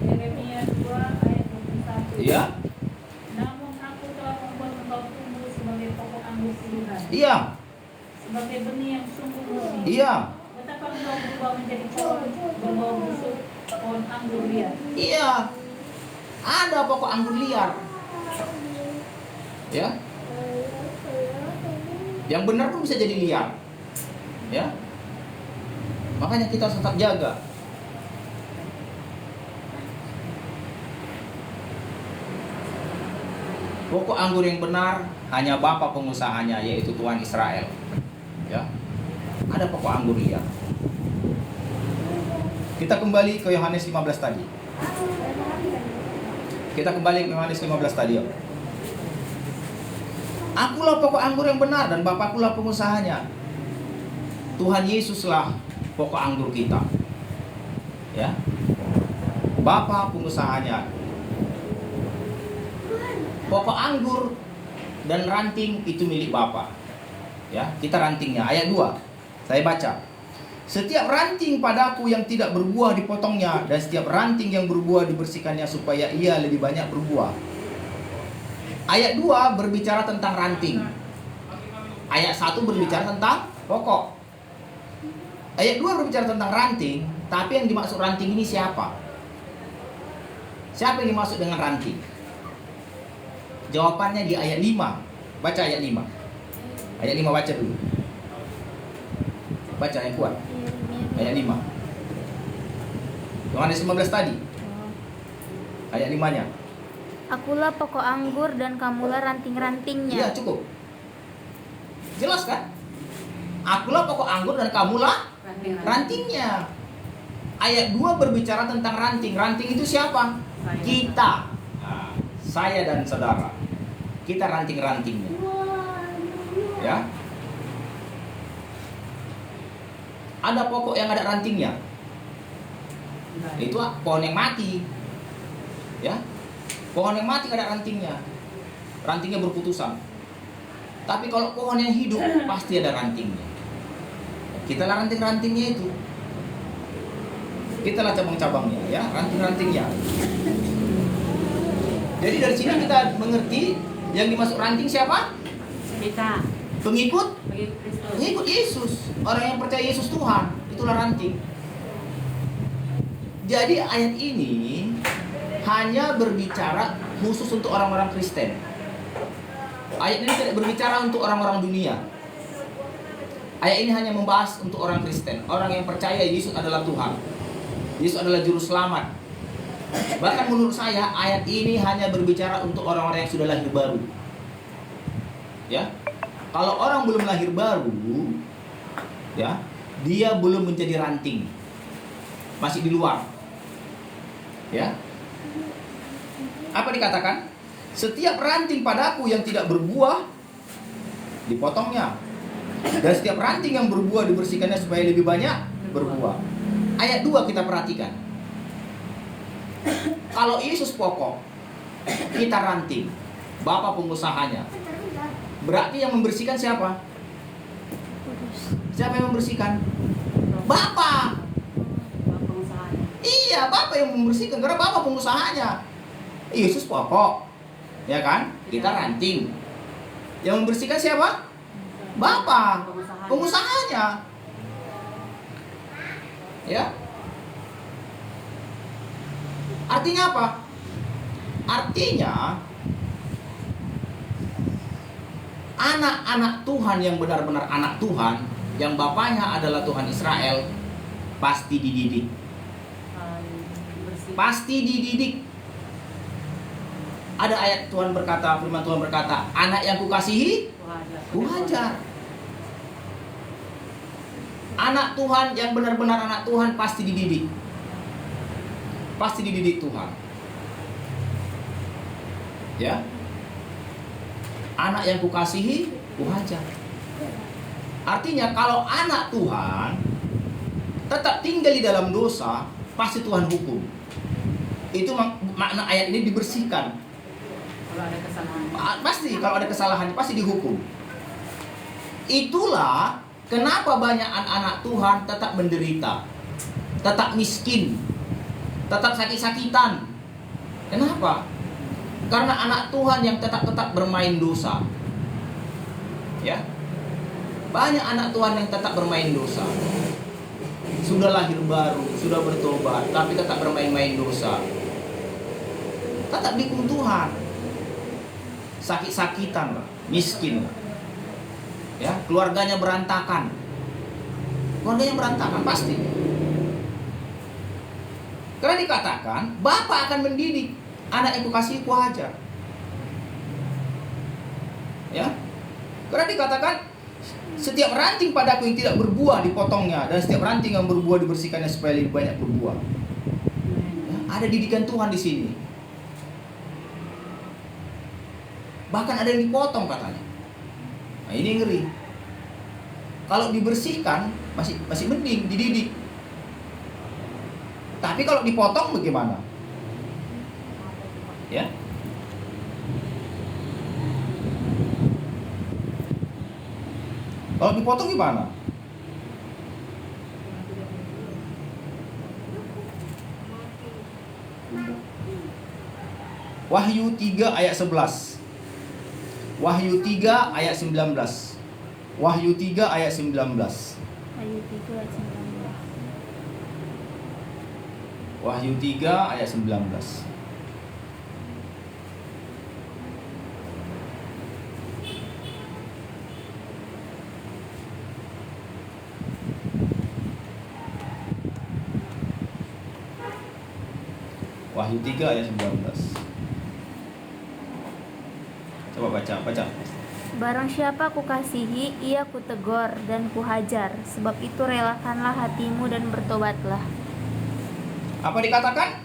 Speaker 4: Yeremia 2 ayat 21.
Speaker 2: Iya.
Speaker 4: Namun aku telah membuat engkau tumbuh sebagai pokok anggur pilihan,
Speaker 2: Iya.
Speaker 4: sebagai benih yang sungguh murni.
Speaker 2: Iya.
Speaker 4: Betapa engkau berubah menjadi pohon berbau busuk, pohon anggur liar.
Speaker 2: Iya. Ada pokok anggur liar. Ya. Yang benar pun bisa jadi liar. Ya. Makanya kita harus tetap jaga. Pokok anggur yang benar hanya Bapa pengusahanya, yaitu Tuhan Israel. Ya. Ada pokok anggur liar. Kita kembali ke Yohanes 15 tadi. Kita kembali ke Yohanes 15 tadi. Ya. Akulah pokok anggur yang benar dan Bapakkulah pengusahanya. Tuhan Yesuslah pokok anggur kita. Ya. Bapa pengusahanya. Pokok anggur dan ranting itu milik Bapa. Ya, kita rantingnya. Ayat 2. Saya baca. Setiap ranting padaku yang tidak berbuah dipotongnya, dan setiap ranting yang berbuah dibersihkannya supaya ia lebih banyak berbuah. Ayat 2 berbicara tentang ranting. Ayat 1 berbicara tentang pokok. Ayat 2 berbicara tentang ranting, tapi yang dimaksud ranting ini siapa? Siapa yang dimaksud dengan ranting? Jawabannya di ayat 5. Baca ayat 5. Ayat 5 baca dulu. Baca yang kuat. Ayat 5. Yohanes 15 tadi. Ayat 5-nya.
Speaker 6: Akulah pokok anggur dan kamulah ranting-rantingnya.
Speaker 2: Iya, cukup. Jelas kan? Akulah pokok anggur dan kamulah rantingnya. Ayat 2 berbicara tentang ranting. Ranting itu siapa? Kita. Nah, saya dan saudara. Kita ranting-rantingnya. Ya. Ada pokok yang ada rantingnya. Itu pohon yang mati. Ya. Pohon yang mati ada rantingnya. Rantingnya berputusan. Tapi kalau pohon yang hidup pasti ada rantingnya. Kita lah ranting-rantingnya itu. Kita lah cabang-cabangnya, ya, ranting-rantingnya. Jadi dari sini kita mengerti yang dimaksud ranting siapa?
Speaker 3: Kita.
Speaker 2: Pengikut
Speaker 3: Kristus.
Speaker 2: Pengikut Yesus. Orang yang percaya Yesus Tuhan. Itulah ranting. Jadi ayat ini hanya berbicara khusus untuk orang-orang Kristen. Ayat ini tidak berbicara untuk orang-orang dunia. Ayat ini hanya membahas untuk orang Kristen, orang yang percaya Yesus adalah Tuhan.
Speaker 7: Yesus adalah juru selamat. Bahkan menurut saya ayat ini hanya berbicara untuk orang-orang yang sudah lahir baru. Ya. Kalau orang belum lahir baru, ya, dia belum menjadi ranting. Masih di luar. Ya. Apa dikatakan? Setiap ranting padaku yang tidak berbuah dipotongnya. Dan setiap ranting yang berbuah dibersihkannya supaya lebih banyak berbuah. Ayat 2 kita perhatikan. Kalau Yesus pokok, kita ranting, Bapa pengusahanya. Berarti yang membersihkan siapa? Siapa yang membersihkan? Bapa.
Speaker 3: Bapak usahanya.
Speaker 7: Iya, Bapa yang membersihkan karena Bapa pengusahanya. Yesus pokok, ya kan? Kita ranting. Yang membersihkan siapa? Bapa, pengusahanya. Ya. Artinya apa? Artinya anak-anak Tuhan yang benar-benar anak Tuhan, yang bapaknya adalah Tuhan Israel, pasti dididik.
Speaker 3: Bersih.
Speaker 7: Pasti dididik. Ada ayat Tuhan berkata, firman Tuhan berkata, anak yang kukasihi, kuhajar. Anak Tuhan yang benar-benar anak Tuhan pasti dididik. Pasti dididik Tuhan. Ya. Anak yang kukasihi, kuhajar. Artinya kalau anak Tuhan tetap tinggal di dalam dosa, pasti Tuhan hukum. Itu makna ayat ini dibersihkan.
Speaker 3: Kalau ada kesalahan.
Speaker 7: Pasti kalau ada kesalahan pasti dihukum. Itulah kenapa banyak anak-anak Tuhan tetap menderita, tetap miskin, tetap sakit-sakitan. Kenapa? Karena anak Tuhan yang tetap bermain dosa. Ya. Banyak anak Tuhan yang tetap bermain dosa. Sudah lahir baru, sudah bertobat, tapi tetap bermain-main dosa. Tetap dihukum Tuhan. Sakit-sakitan, miskin. Ya, keluarganya berantakan. Keluarganya berantakan pasti. Karena dikatakan, Bapa akan mendidik anak yang kukasihi kuhajar. Ya. Karena dikatakan, setiap ranting padaku yang tidak berbuah dipotongnya, dan setiap ranting yang berbuah dibersihkannya supaya lebih banyak berbuah. Ya, ada didikan Tuhan di sini. Bahkan ada yang dipotong katanya. Nah, ini ngeri. Kalau dibersihkan masih mending dididik. Tapi kalau dipotong bagaimana? Ya. Kalau dipotong gimana? Wahyu 3 ayat 11. Wahyu 3 ayat 19. Wahyu 3 ayat 19.
Speaker 6: Wahyu 3 ayat 19.
Speaker 7: Wahyu 3 ayat 19. Wahyu 3 ayat 19. Coba baca.
Speaker 6: Barang siapa kukasihi, ia kutegur dan kuhajar. Sebab itu relakanlah hatimu dan bertobatlah.
Speaker 7: Apa dikatakan?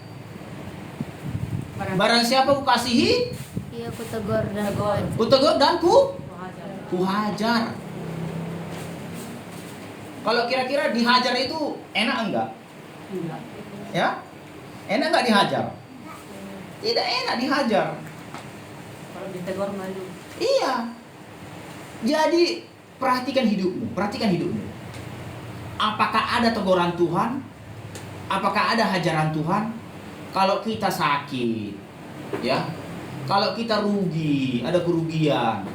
Speaker 7: Barang siapa kukasihi,
Speaker 6: Ia kutegur dan kuhajar.
Speaker 7: kutegur dan
Speaker 3: Kuhajar.
Speaker 7: kuhajar. Kalau kira-kira dihajar itu enak enggak?
Speaker 3: Enggak.
Speaker 7: Ya? Enak enggak dihajar? Tidak enak dihajar.
Speaker 3: Kalau ditegur malu.
Speaker 7: Iya. Jadi perhatikan hidupmu, Apakah ada teguran Tuhan? Apakah ada hajaran Tuhan? Kalau kita sakit, ya. Kalau kita rugi, ada kerugian.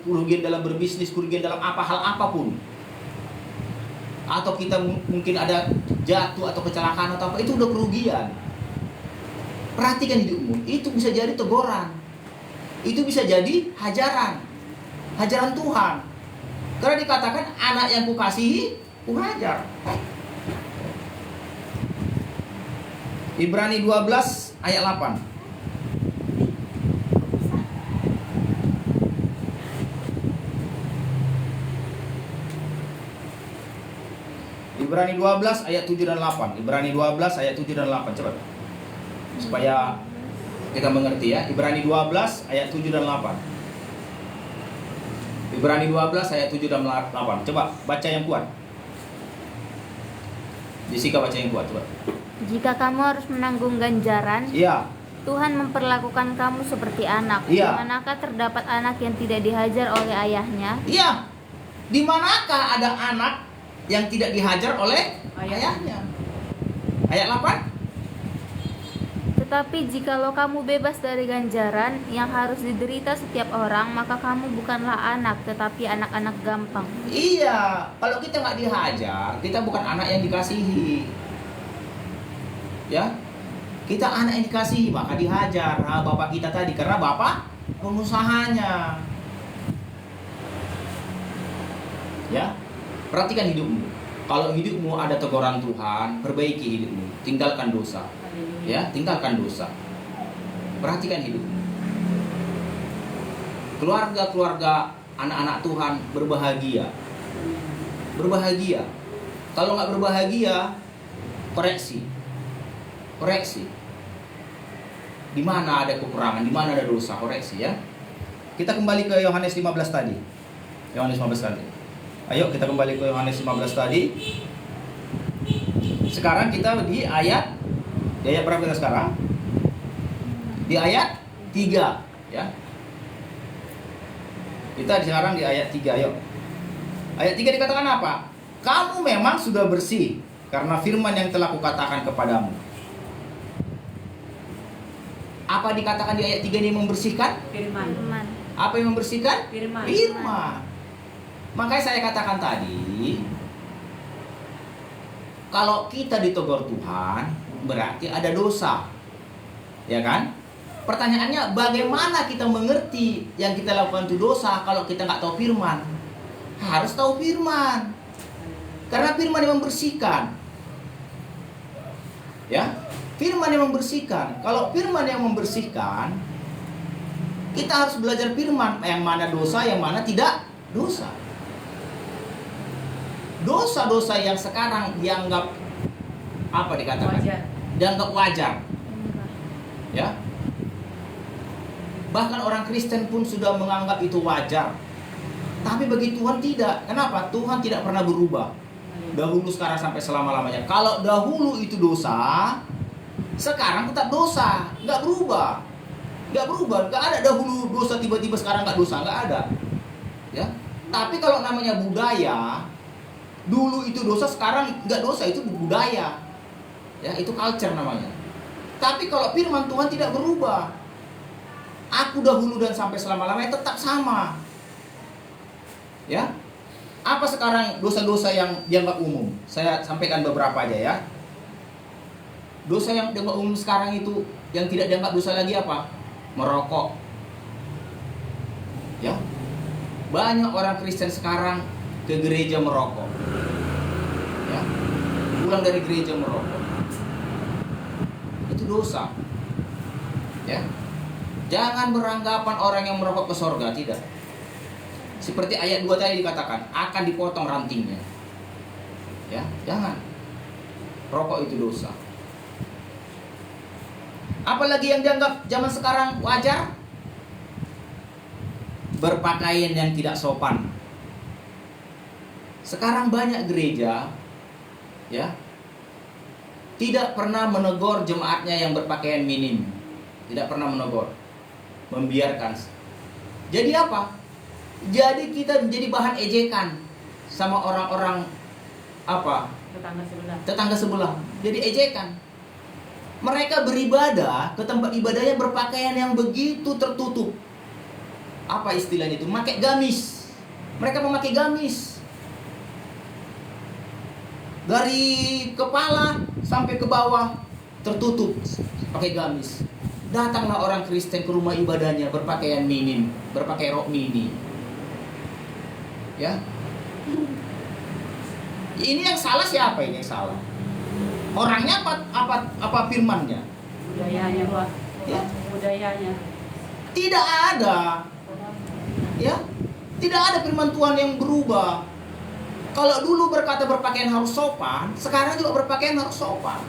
Speaker 7: Kerugian dalam berbisnis, kerugian dalam hal apapun. Atau kita mungkin ada jatuh atau kecelakaan atau apa, itu udah kerugian. Perhatikan hidupmu, itu bisa jadi teguran. Itu bisa jadi hajaran Tuhan. Karena dikatakan anak yang kukasihi, kuhajar. Ibrani 12 ayat 8. Ibrani 12 ayat 7 dan 8. Ibrani 12 ayat 7 dan 8. Cepat. Supaya kita mengerti ya. Ibrani 12 ayat 7 dan 8. Ibrani 12 ayat 7 dan 8. Coba baca yang kuat. Jessica baca yang kuat, coba.
Speaker 6: Jika kamu harus menanggung ganjaran,
Speaker 7: Iya.
Speaker 6: Tuhan memperlakukan kamu seperti anak.
Speaker 7: Iya.
Speaker 6: Di manakah terdapat anak yang tidak dihajar oleh ayahnya?
Speaker 7: Iya. Di manakah ada anak yang tidak dihajar oleh ayahnya? Ayat 8.
Speaker 6: Tetapi jikalau kamu bebas dari ganjaran yang harus diderita setiap orang, maka kamu bukanlah anak, tetapi anak-anak gampang.
Speaker 7: Iya, kalau kita nggak dihajar, kita bukan anak yang dikasihi. Ya, kita anak yang dikasihi, maka dihajar. Nah, bapak kita tadi, karena bapak pengusahanya. Ya, perhatikan hidupmu. Kalau hidupmu ada teguran Tuhan, perbaiki hidupmu, tinggalkan dosa. Ya, tinggalkan dosa. Perhatikan hidupmu. Keluarga-keluarga anak-anak Tuhan berbahagia. Berbahagia. Kalau nggak berbahagia, koreksi. Koreksi. Di mana ada kekurangan, di mana ada dosa, koreksi ya. Kita kembali ke Yohanes 15 tadi. Yohanes 15 tadi. Ayo kita kembali ke Yohanes 15 tadi. Sekarang kita di ayat berapa kita sekarang? Di ayat 3 ya. Kita sekarang di ayat 3, ayo. Ayat 3 dikatakan apa? Kamu memang sudah bersih karena firman yang telah kukatakan kepadamu. Apa dikatakan di ayat 3 ini membersihkan?
Speaker 3: Firman.
Speaker 7: Apa yang membersihkan?
Speaker 3: Firman.
Speaker 7: Firman. Makanya saya katakan tadi, kalau kita ditegur Tuhan, berarti ada dosa. Ya kan? Pertanyaannya, bagaimana kita mengerti yang kita lakukan itu dosa kalau kita nggak tahu firman? Harus tahu firman. Karena firman yang membersihkan. Ya, firman yang membersihkan. Kalau firman yang membersihkan, kita harus belajar firman, yang mana dosa, yang mana tidak dosa. Dosa-dosa yang sekarang dianggap apa dikatakan?
Speaker 3: Wajar.
Speaker 7: Dianggap wajar. Ya. Bahkan orang Kristen pun sudah menganggap itu wajar. Tapi bagi Tuhan tidak. Kenapa? Tuhan tidak pernah berubah. Dahulu, sekarang, sampai selama-lamanya. Kalau dahulu itu dosa, sekarang tetap dosa, nggak berubah. Nggak berubah, nggak ada dahulu dosa tiba-tiba sekarang nggak dosa, nggak ada. Ya. Tapi kalau namanya budaya, dulu itu dosa, sekarang nggak dosa, itu budaya. Ya, itu culture namanya. Tapi kalau firman Tuhan tidak berubah. Aku dahulu dan sampai selama-lamanya tetap sama. Ya. Apa sekarang dosa-dosa yang dianggap umum? Saya sampaikan beberapa aja ya. Dosa yang dianggap umum sekarang itu, yang tidak dianggap dosa lagi apa? Merokok. Ya. Banyak orang Kristen sekarang ke gereja merokok. Ya. Pulang dari gereja merokok. Itu dosa. Ya. Jangan beranggapan orang yang merokok ke sorga, tidak. Seperti ayat 2 tadi dikatakan, akan dipotong rantingnya. Ya, jangan. Rokok itu dosa. Apalagi yang dianggap zaman sekarang wajar? Berpakaian yang tidak sopan. Sekarang banyak gereja, ya, tidak pernah menegur jemaatnya yang berpakaian minim. Tidak pernah menegur. Membiarkan. Jadi apa? Jadi kita menjadi bahan ejekan sama orang-orang apa? Tetangga sebelah. Jadi ejekan. Mereka beribadah ke tempat ibadahnya berpakaian yang begitu tertutup. Apa istilahnya itu? Memakai gamis. Mereka memakai gamis. Dari kepala sampai ke bawah tertutup pakai gamis. Datanglah orang Kristen ke rumah ibadahnya berpakaian minim, berpakai rok mini. Ya. Ini yang salah siapa ini yang salah? Orangnya apa firmannya?
Speaker 3: Budayanya, Pak.
Speaker 7: Ya.
Speaker 3: Budayanya.
Speaker 7: Tidak ada. Ya. Tidak ada firman Tuhan yang berubah. Kalau dulu berkata berpakaian harus sopan, sekarang juga berpakaian harus sopan.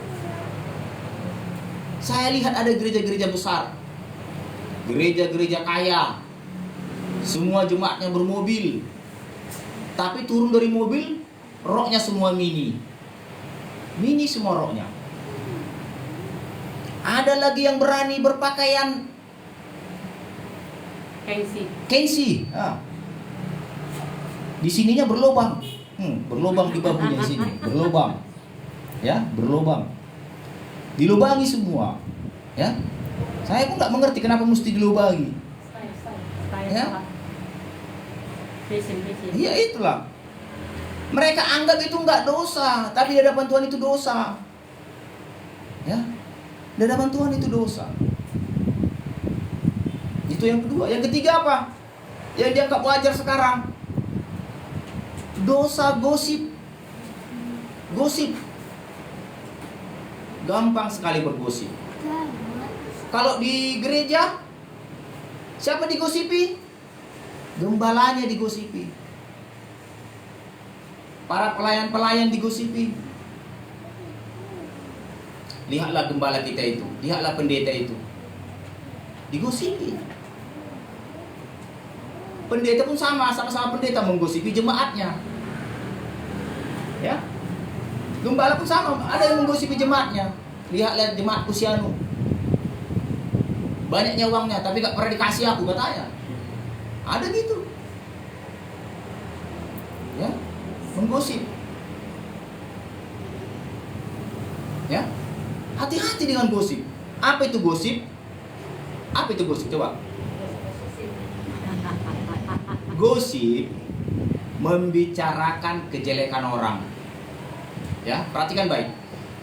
Speaker 7: Saya lihat ada gereja-gereja besar, gereja-gereja kaya, semua jemaatnya bermobil, tapi turun dari mobil, roknya semua mini semua roknya. Ada lagi yang berani berpakaian Kensi. Di sininya berlobang, berlobang di bahunya di sini, berlobang, ya, berlobang, dilubangi semua, ya. Saya pun nggak mengerti kenapa mesti dilubangi. Ya. Iya itulah. Mereka anggap itu nggak dosa, tapi di hadapan Tuhan itu dosa. Ya, di hadapan Tuhan itu dosa. Itu yang kedua. Yang ketiga apa? Yang dianggap wajar sekarang. Dosa gosip. Gosip. Gampang sekali bergosip. Kalau di gereja, siapa digosipi? Gembalanya digosipi. Para pelayan-pelayan digosipi. Lihatlah gembala kita itu, lihatlah pendeta itu, digosipi. Pendeta pun sama-sama pendeta menggosipi jemaatnya. Ya. Gembala pun sama, ada yang menggosipi jemaatnya. Lihatlah jemaat Pusianu. Banyaknya uangnya, tapi gak pernah dikasih aku katanya. Ada gitu. Ya, menggosip. Ya. Hati-hati dengan gosip. Apa itu gosip? Apa itu gosip? Coba. Gosip membicarakan kejelekan orang. Ya, perhatikan baik.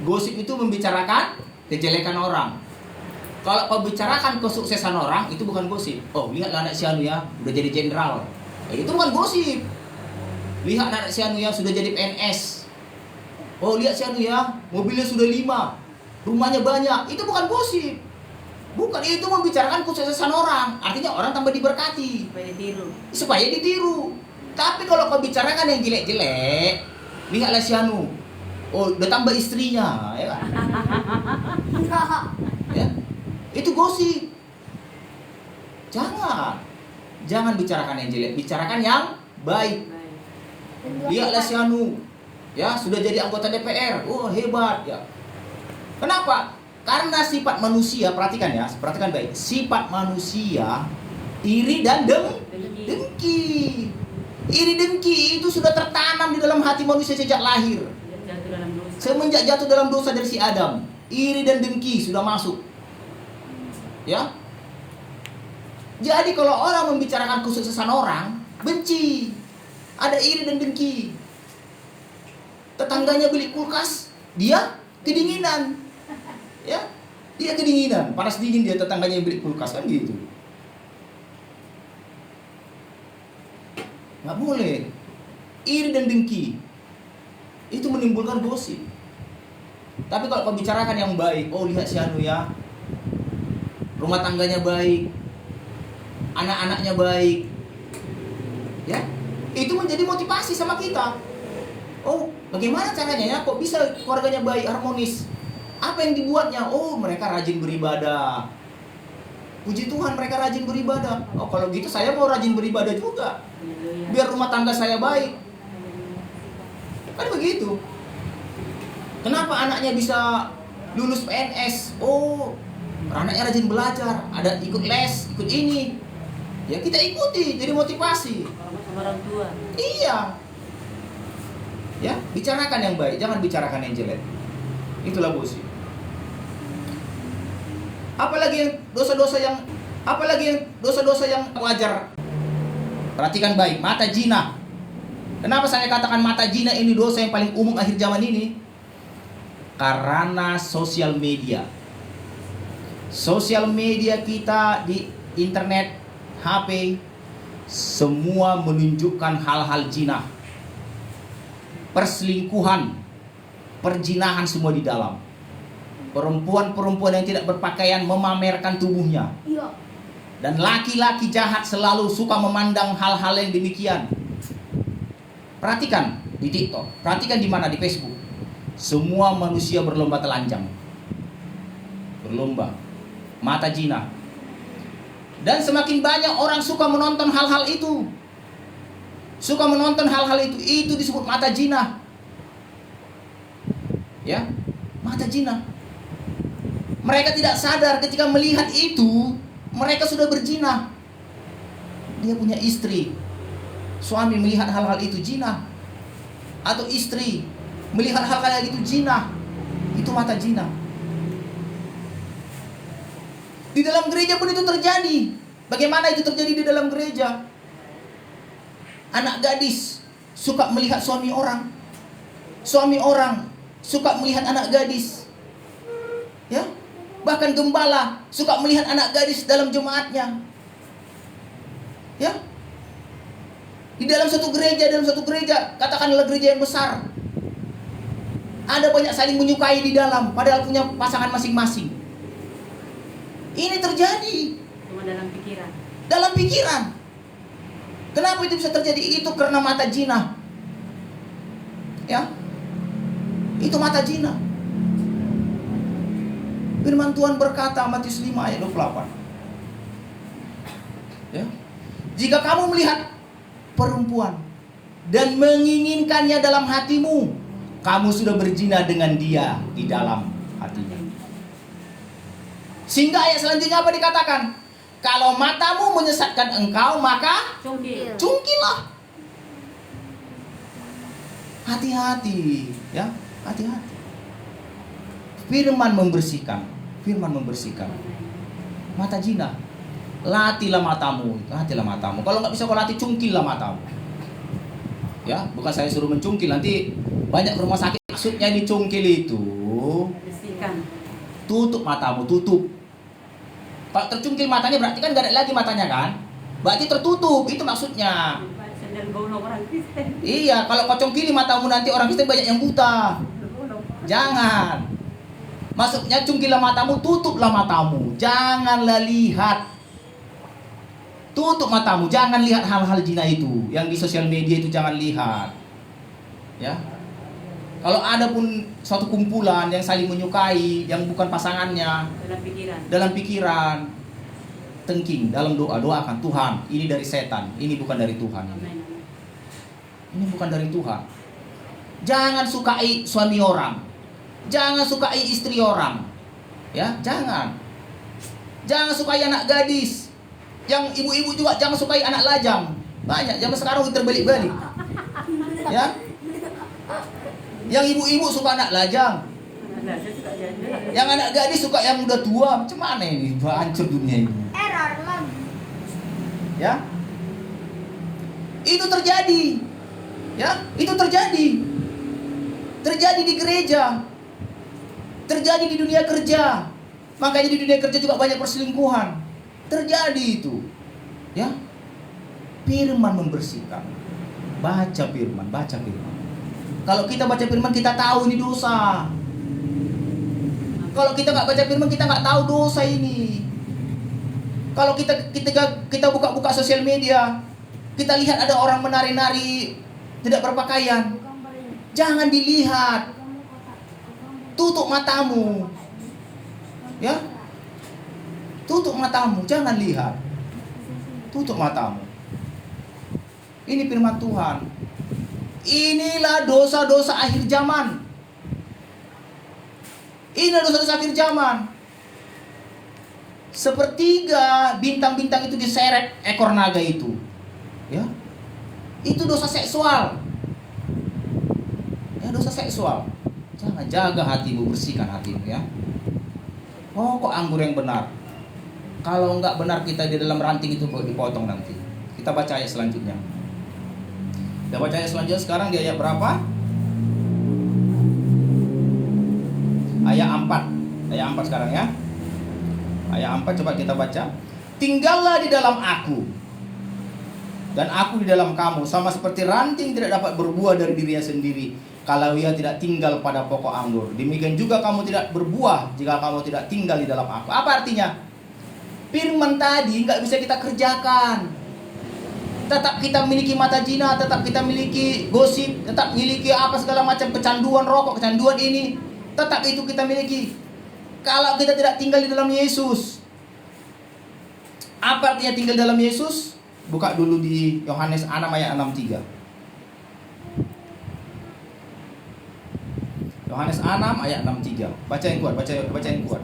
Speaker 7: Gosip itu membicarakan kejelekan orang. Kalau kau bicarakan kesuksesan orang, itu bukan gosip. Oh, lihatlah anak si anu ya, udah jadi jenderal. Itu bukan gosip. Lihat anak si anu ya, sudah jadi PNS. Oh, lihat si anu ya, mobilnya sudah 5, rumahnya banyak. Itu bukan gosip. Bukan, itu membicarakan kesuksesan orang. Artinya orang tambah diberkati. Supaya ditiru. Tapi kalau kau bicarakan yang jelek-jelek, lihatlah si anu. Oh, udah tambah istrinya, ya kan? Ya. Itu gosip. Jangan bicarakan yang jelek, bicarakan yang baik. Lihatlah si anu, ya, sudah jadi anggota DPR. Oh, hebat, ya. Kenapa? Karena sifat manusia, perhatikan ya, perhatikan baik. Sifat manusia iri dan dengki. Iri dengki itu sudah tertanam di dalam hati manusia sejak lahir. Semenjak jatuh dalam dosa dari si Adam, iri dan dengki sudah masuk. Ya. Jadi kalau orang membicarakan kesuksesan orang, benci. Ada iri dan dengki. Tetangganya beli kulkas, dia kedinginan. Ya. Dia kedinginan, panas dingin dia, tetangganya beli kulkas, kan gitu. Nggak boleh. Iri dan dengki itu menimbulkan gosip. Tapi kalau kau bicarakan yang baik, oh lihat si anu ya, rumah tangganya baik, anak-anaknya baik, ya, itu menjadi motivasi sama kita. Oh, bagaimana caranya ya? Kok bisa keluarganya baik, harmonis? Apa yang dibuatnya? Oh, mereka rajin beribadah. Puji Tuhan, mereka rajin beribadah. Oh, kalau gitu saya mau rajin beribadah juga, biar rumah tangga saya baik. Kan begitu. Kenapa anaknya bisa lulus PNS? Oh, anaknya rajin belajar, ada ikut les, ikut ini. Ya kita ikuti, jadi motivasi.
Speaker 3: Orang tua.
Speaker 7: Iya. Ya, bicarakan yang baik, jangan bicarakan yang jelek. Itulah gosip. Apalagi dosa-dosa yang wajar. Perhatikan baik, mata zina. Kenapa saya katakan mata zina ini dosa yang paling umum akhir zaman ini? Karena sosial media. Sosial media kita di internet, HP, semua menunjukkan hal-hal zina. Perselingkuhan. Perjinahan semua di dalam. Perempuan-perempuan yang tidak berpakaian memamerkan tubuhnya.
Speaker 5: Iya.
Speaker 7: Dan laki-laki jahat selalu suka memandang hal-hal yang demikian. Perhatikan di TikTok, perhatikan di mana, di Facebook. Semua manusia berlomba telanjang. Berlomba. Mata zina. Dan semakin banyak orang suka menonton hal-hal itu. Suka menonton hal-hal itu. Itu disebut mata zina. Ya, mata zina. Mereka tidak sadar ketika melihat itu, mereka sudah berzina. Dia punya istri, suami melihat hal-hal itu zina. Atau istri melihat hal-hal itu zina. Itu mata zina. Di dalam gereja pun itu terjadi. Bagaimana itu terjadi di dalam gereja? Anak gadis suka melihat suami orang. Suami orang suka melihat anak gadis. Ya, bahkan gembala suka melihat anak gadis dalam jemaatnya. Ya, di dalam satu gereja, katakanlah gereja yang besar, ada banyak saling menyukai di dalam, padahal punya pasangan masing-masing. Ini terjadi
Speaker 3: Cuma dalam pikiran.
Speaker 7: dalam pikiran. Kenapa itu bisa terjadi? Itu karena mata zina. Ya, itu mata zina. Firman Tuhan berkata, Matius 5 ayat 28. Ya. Jika kamu melihat perempuan dan menginginkannya dalam hatimu, kamu sudah berzina dengan dia di dalam hatinya. Sehingga ayat selanjutnya apa dikatakan? Kalau matamu menyesatkan engkau, maka
Speaker 3: Cungkil.
Speaker 7: cungkilah. Hati-hati, ya, hati-hati. Firman membersihkan, firman membersihkan. Mata zina, latihlah matamu, latihlah matamu. Kalau nggak bisa kau latih, cungkillah matamu. Ya, bukan saya suruh mencungkil, nanti banyak rumah sakit maksudnya dicungkil itu.
Speaker 3: Bersihkan.
Speaker 7: Tutup matamu, tutup. Kalau tercungkil matanya berarti kan gak ada lagi matanya kan? Berarti tertutup, itu maksudnya.
Speaker 3: Sendal bolong orang Kristen.
Speaker 7: Iya, kalau kau cungkili matamu nanti orang Kristen banyak yang buta. Jangan. Maksudnya cungkilah matamu, tutuplah matamu. Janganlah lihat. Tutup matamu, jangan lihat hal-hal zina itu. Yang di sosial media itu jangan lihat. Ya. Kalau ada pun suatu kumpulan yang saling menyukai, yang bukan pasangannya, dalam pikiran, tengking, dalam doa, doakan, Tuhan, ini dari setan, ini bukan dari Tuhan. Ini bukan dari Tuhan. Jangan sukai suami orang. Jangan sukai istri orang. Ya, jangan. Jangan sukai anak gadis. Yang ibu-ibu juga jangan sukai anak lajang. Banyak zaman sekarang terbalik-balik. Ya. Yang ibu-ibu suka anak lajang. Yang anak gadis suka yang udah tua. Macam mana ini? Hancur dunia ini.
Speaker 5: Error lagi.
Speaker 7: Ya. Itu terjadi. Ya, itu terjadi. Terjadi di gereja. Terjadi di dunia kerja. Makanya di dunia kerja juga banyak perselingkuhan. Terjadi itu. Ya. Firman membersihkan. Baca firman, baca firman. Kalau kita baca firman, kita tahu ini dosa. Kalau kita nggak baca firman, kita nggak tahu dosa ini. Kalau kita buka-buka sosial media, kita lihat ada orang menari-nari tidak berpakaian, jangan dilihat. Tutup matamu, ya. Tutup matamu, jangan lihat. Tutup matamu. Ini firman Tuhan. Inilah dosa-dosa akhir zaman. Inilah dosa-dosa akhir zaman. Sepertiga bintang-bintang itu diseret ekor naga itu. Ya. Itu dosa seksual. Ya, dosa seksual. Jangan, jaga hatimu, bersihkan hatimu ya. Oh, kok anggur yang benar. Kalau enggak benar kita di dalam ranting itu kok dipotong nanti. Kita baca ayat selanjutnya. Kita baca ayat selanjutnya sekarang di ayat berapa? Ayat 4. Ayat 4 sekarang ya. Ayat 4 coba kita baca. Tinggallah di dalam aku dan aku di dalam kamu, sama seperti ranting tidak dapat berbuah dari dirinya sendiri kalau ia tidak tinggal pada pokok anggur. Demikian juga kamu tidak berbuah jika kamu tidak tinggal di dalam aku. Apa artinya? Firman tadi nggak bisa kita kerjakan. Tetap kita miliki mata zina, tetap kita miliki gosip, tetap miliki apa segala macam kecanduan rokok, kecanduan ini, tetap itu kita miliki. Kalau kita tidak tinggal di dalam Yesus. Apa artinya tinggal dalam Yesus? Buka dulu di Yohanes 6 ayat 63. Yohanes 6 ayat 63. Baca yang kuat, baca yang kuat.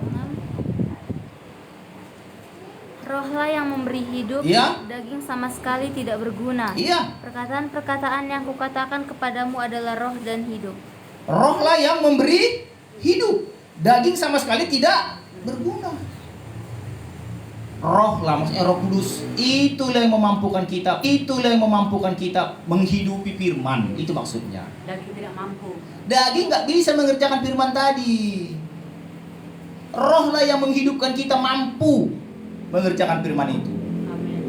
Speaker 6: Rohlah yang memberi hidup,
Speaker 7: Iya.
Speaker 6: daging sama sekali tidak berguna.
Speaker 7: Iya,
Speaker 6: Perkataan-perkataan yang kukatakan kepadamu adalah roh dan hidup.
Speaker 7: rohlah yang memberi hidup. Daging sama sekali tidak berguna. Rohlah, maksudnya Roh Kudus. Itulah yang memampukan kita. Itulah yang memampukan kita menghidupi firman. Itu maksudnya.
Speaker 3: Daging tidak mampu.
Speaker 7: Daging nggak bisa mengerjakan firman tadi. Rohlah yang menghidupkan kita mampu mengerjakan firman itu.
Speaker 3: Amin.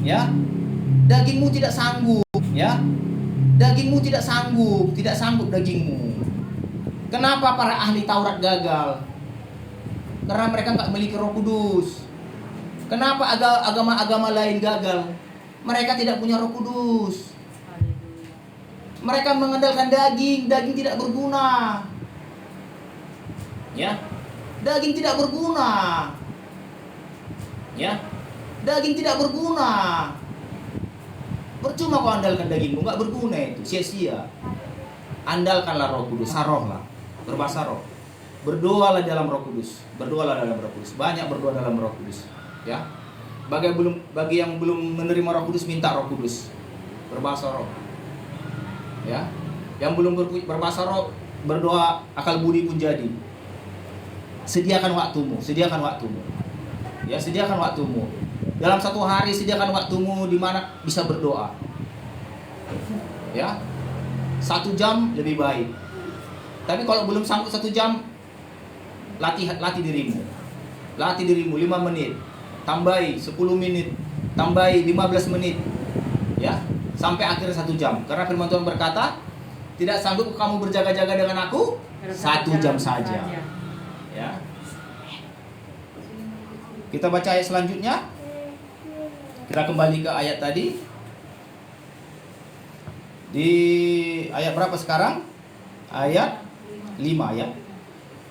Speaker 7: Ya, dagingmu tidak sanggup. Ya, dagingmu tidak sanggup dagingmu. Kenapa para ahli Taurat gagal? Karena mereka nggak memiliki Roh Kudus. Kenapa agama-agama lain gagal? Mereka tidak punya Roh Kudus.
Speaker 3: Haleluya.
Speaker 7: Mereka mengandalkan daging tidak berguna. Ya, daging tidak berguna. Ya, daging tidak berguna. Percuma kau andalkan dagingmu, nggak berguna itu, sia-sia. Andalkanlah Roh Kudus, sarohlah, berbahasa roh. Berdoalah dalam Roh Kudus, berdoalah dalam Roh Kudus. Banyak berdoa dalam Roh Kudus. Ya, bagi yang belum menerima Roh Kudus, minta Roh Kudus, berbahasa roh. Ya, yang belum berbahasa roh, berdoa akal budi pun jadi. Sediakan waktumu. Ya, sediakan waktumu. Dalam satu hari sediakan waktumu di mana bisa berdoa. Ya, 1 jam lebih baik. Tapi kalau belum sanggup 1 jam, latih dirimu. Latih dirimu 5 menit. Tambahi 10 menit. Tambahi 15 menit. Ya, sampai akhir 1 jam. Karena firman Tuhan berkata, tidak sanggup kamu berjaga-jaga dengan aku 1 jam saja. Ya. Kita baca ayat selanjutnya. Kita kembali ke ayat tadi. Di ayat berapa sekarang? Ayat 5 ya.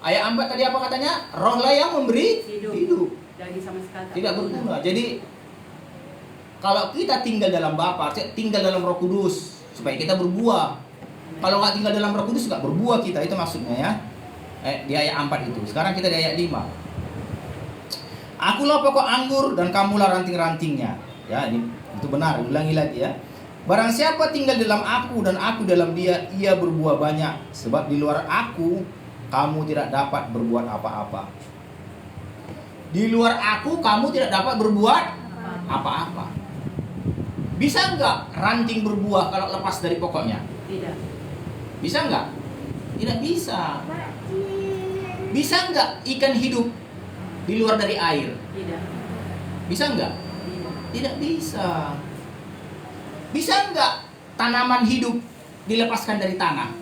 Speaker 7: Ayat 4 tadi apa katanya? Rohlah yang memberi hidup.
Speaker 3: Daging sama sekali
Speaker 7: Tidak berguna. Jadi kalau kita tinggal dalam Bapa, tinggal dalam Roh Kudus supaya kita berbuah. Kalau nggak tinggal dalam Roh Kudus nggak berbuah kita, itu maksudnya ya. Di ayat 4 itu. Sekarang kita di ayat 5. Akulah pokok anggur dan kamulah ranting-rantingnya. Ya, itu benar. Ulangi lagi ya. Barang siapa tinggal dalam aku dan aku dalam dia, ia berbuah banyak. Sebab di luar aku, kamu tidak dapat berbuat apa-apa. Di luar aku, kamu tidak dapat berbuat apa-apa. Bisa nggak ranting berbuah kalau lepas dari pokoknya?
Speaker 3: Tidak.
Speaker 7: Bisa nggak? Tidak bisa. Bisa nggak ikan hidup di luar dari air?
Speaker 3: Tidak.
Speaker 7: Bisa nggak?
Speaker 3: Tidak.
Speaker 7: Tidak bisa. Bisa nggak tanaman hidup dilepaskan dari tanah?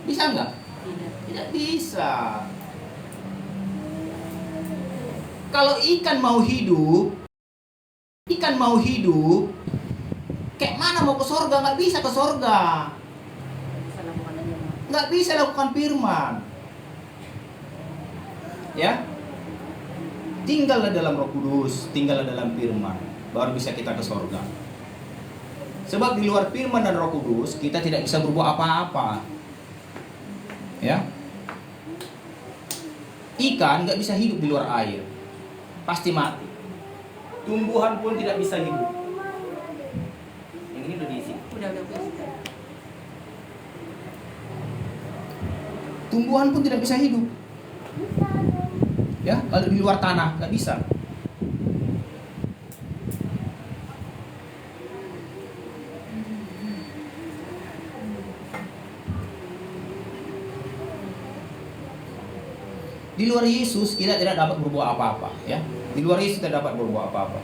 Speaker 7: Bisa nggak?
Speaker 3: Tidak.
Speaker 7: Tidak bisa. Kalau ikan mau hidup, kayak mana mau ke sorga? Nggak bisa ke sorga.
Speaker 3: Bisa lakukan aja.
Speaker 7: Nggak bisa lakukan firman. Ya, tinggallah dalam Roh Kudus, tinggallah dalam firman, baru bisa kita ke sorga. Sebab di luar firman dan Roh Kudus kita tidak bisa berbuat apa-apa. Ya, ikan nggak bisa hidup di luar air, pasti mati. Tumbuhan pun tidak bisa hidup. Yang ini udah diisi.
Speaker 3: Udah.
Speaker 7: Tumbuhan pun tidak bisa hidup. Ya, kalau di luar tanah nggak bisa. Di luar Yesus kita tidak dapat berbuat apa-apa, ya. Di luar Yesus tidak dapat berbuat apa-apa.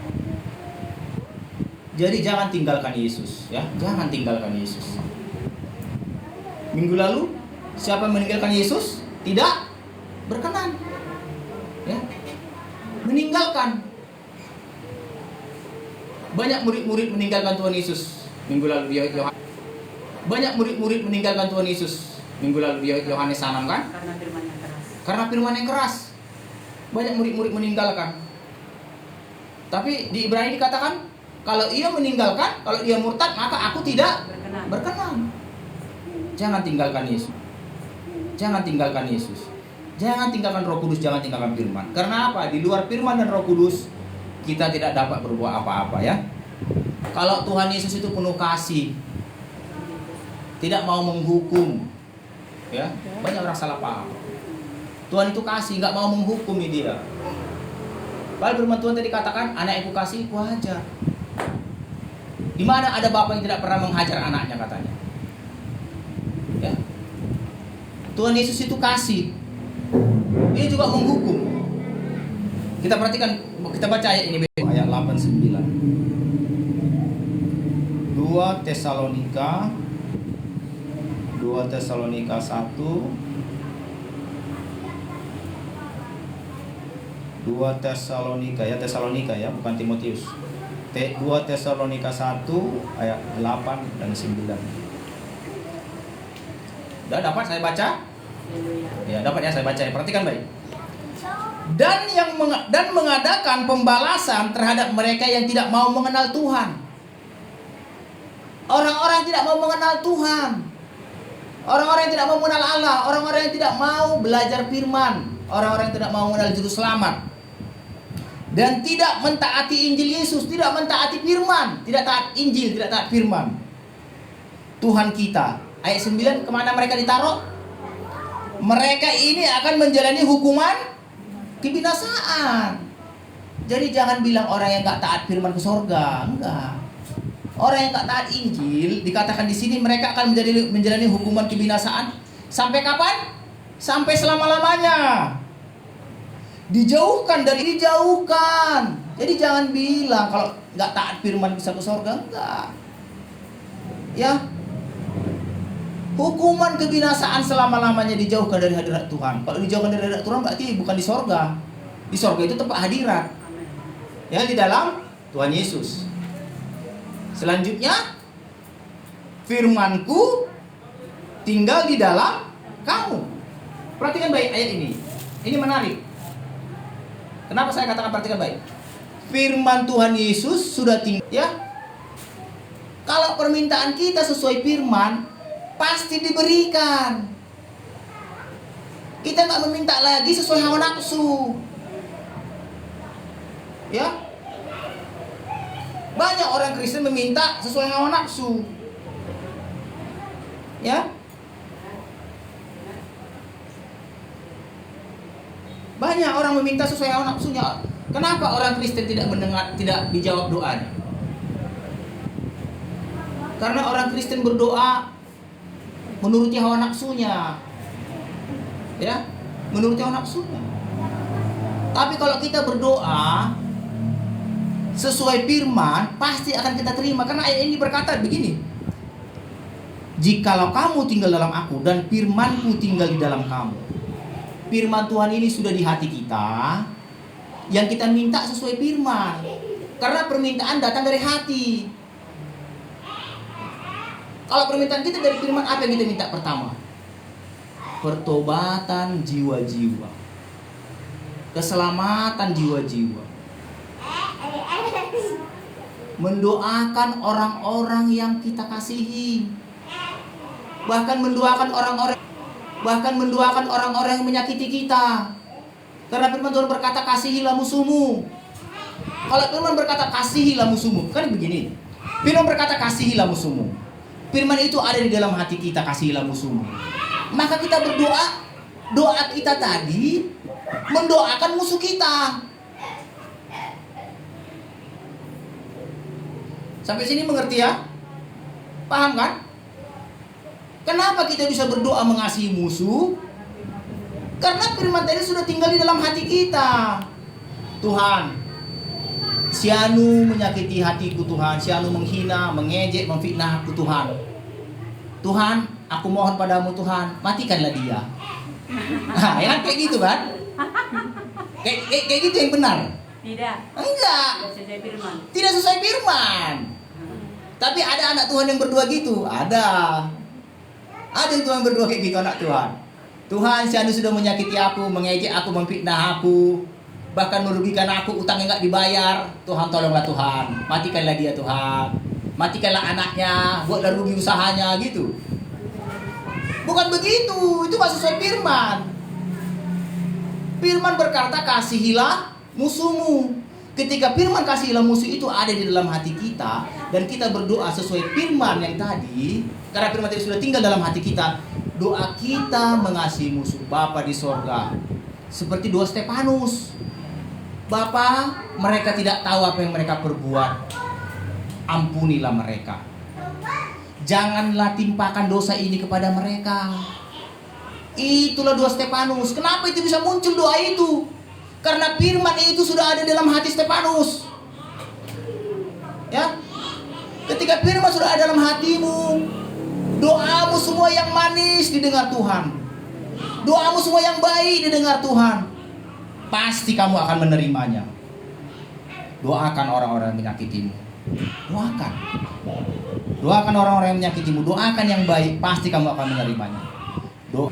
Speaker 7: Jadi jangan tinggalkan Yesus, ya. Jangan tinggalkan Yesus. Minggu lalu siapa yang meninggalkan Yesus? Tidak berkenan. Ya. Meninggalkan. Banyak murid-murid meninggalkan Tuhan Yesus. Minggu lalu dia Yohanes. Banyak murid-murid meninggalkan Tuhan Yesus. Minggu lalu dia Yohanes 6 kan?
Speaker 3: Karena firman yang keras.
Speaker 7: Karena firman yang keras. Banyak murid-murid meninggalkan. Tapi di Ibrani dikatakan, kalau ia meninggalkan, kalau dia murtad, maka aku tidak berkenan. Jangan tinggalkan Yesus. Jangan tinggalkan Yesus. Jangan tinggalkan Roh Kudus, jangan tinggalkan firman. Karena apa? Di luar firman dan Roh Kudus, kita tidak dapat berbuat apa-apa, ya. Kalau Tuhan Yesus itu penuh kasih, tidak mau menghukum, ya. Banyak orang salah paham. Tuhan itu kasih, nggak mau menghukumi dia. Padahal firman Tuhan tadi katakan, anak yang kukasih, kuhajar. Di mana ada bapak yang tidak pernah menghajar anaknya, katanya. Ya. Tuhan Yesus itu kasih. Dia juga menghukum. Kita perhatikan, kita baca ayat ini, ayat 8-9. 2 Tesalonika 1. 2 Tesalonika ya, bukan Timotius. 2 Tesalonika 1 ayat 8 dan 9. Udah dapat saya baca? Ya, dapat ya saya baca. Perhatikan baik. Dan mengadakan pembalasan terhadap mereka yang tidak mau mengenal Tuhan. Orang-orang yang tidak mau mengenal Tuhan. Orang-orang yang tidak mau mengenal Allah, orang-orang yang tidak mau belajar firman, orang-orang yang tidak mau mengenal juru selamat. Dan tidak mentaati Injil Yesus, tidak mentaati firman, tidak taat Injil, tidak taat firman Tuhan kita. Ayat 9, kemana mereka ditaruh? Mereka ini akan menjalani hukuman kebinasaan. Jadi jangan bilang orang yang gak taat firman ke surga. Enggak. Orang yang gak taat Injil, dikatakan di sini mereka akan menjalani hukuman kebinasaan. Sampai kapan? Sampai selama-lamanya. Dijauhkan. Jadi jangan bilang kalau nggak taat firman bisa ke surga, enggak. Ya. Hukuman kebinasaan selama-lamanya dijauhkan dari hadirat Tuhan. Kalau dijauhkan dari hadirat Tuhan berarti bukan di surga. Di surga itu tempat hadirat. Ya, di dalam Tuhan Yesus. Selanjutnya, firman-Ku tinggal di dalam kamu. Perhatikan baik ayat ini. Ini menarik. Kenapa saya katakan perhatikan baik? Firman Tuhan Yesus sudah tinggal, ya. Kalau permintaan kita sesuai firman, pasti diberikan. Kita nggak meminta lagi sesuai hawa nafsu, ya. Banyak orang Kristen meminta sesuai hawa nafsu, ya. Banyak orang meminta sesuai hawa nafsunya. Kenapa orang Kristen tidak mendengar, tidak dijawab doanya? Karena orang Kristen berdoa menuruti hawa nafsunya. Ya, menuruti hawa nafsunya. Tapi kalau kita berdoa sesuai firman, pasti akan kita terima. Karena ayat ini berkata begini. Jikalau kamu tinggal dalam aku dan firman-Ku tinggal di dalam kamu. Firman Tuhan ini sudah di hati kita. Yang kita minta sesuai firman. Karena permintaan datang dari hati. Kalau permintaan kita dari firman, apa yang kita minta pertama? Pertobatan jiwa-jiwa. Keselamatan jiwa-jiwa. Mendoakan orang-orang yang kita kasihi. Bahkan mendoakan orang-orang yang menyakiti kita. Karena firman Tuhan berkata kasihilah musuhmu. Kalau firman berkata kasihilah musuhmu, kan begini. Firman berkata kasihilah musuhmu. Firman itu ada di dalam hati kita, kasihilah musuhmu. Maka kita berdoa, doa kita tadi mendoakan musuh kita. Sampai sini mengerti ya? Paham kan? Kenapa kita bisa berdoa mengasihi musuh? Karena firman tadi sudah tinggal di dalam hati kita. Tuhan, Si anu menyakiti hatiku Tuhan, si anu menghina, mengejek, memfitnah aku Tuhan. Tuhan, aku mohon padamu Tuhan, matikanlah dia. Nah, ya kan kayak gitu kan? Kayak gitu yang benar.
Speaker 3: Tidak.
Speaker 7: Enggak.
Speaker 3: Tidak sesuai firman.
Speaker 7: Tidak sesuai firman. Tapi ada anak Tuhan yang berdua gitu, ada. Ada yang Tuhan berdua kayak gitu anak Tuhan. Tuhan, si anu sudah menyakiti aku, mengejek aku, memfitnah aku, bahkan merugikan aku, utangnya nggak dibayar. Tuhan, tolonglah Tuhan, matikanlah dia Tuhan, matikanlah anaknya, buatlah rugi usahanya gitu. Bukan begitu, itu nggak sesuai firman. Firman berkata kasihilah musuhmu. Ketika firman kasihilah musuh itu ada di dalam hati kita dan kita berdoa sesuai firman yang tadi, karena firman tadi sudah tinggal dalam hati kita, doa kita mengasihi musuh Bapa di sorga. Seperti doa Stefanus. Bapa, mereka tidak tahu apa yang mereka perbuat. Ampunilah mereka. Janganlah timpakan dosa ini kepada mereka. Itulah doa Stefanus. Kenapa itu bisa muncul doa itu? Karena firman itu sudah ada dalam hati Stefanus. Ya. Ketika firman sudah ada dalam hatimu, doamu semua yang manis didengar Tuhan. Doamu semua yang baik didengar Tuhan. Pasti kamu akan menerimanya. Doakan orang-orang yang menyakitimu. Doakan. Doakan orang-orang yang menyakitimu. Doakan yang baik, pasti kamu akan menerimanya. Doa.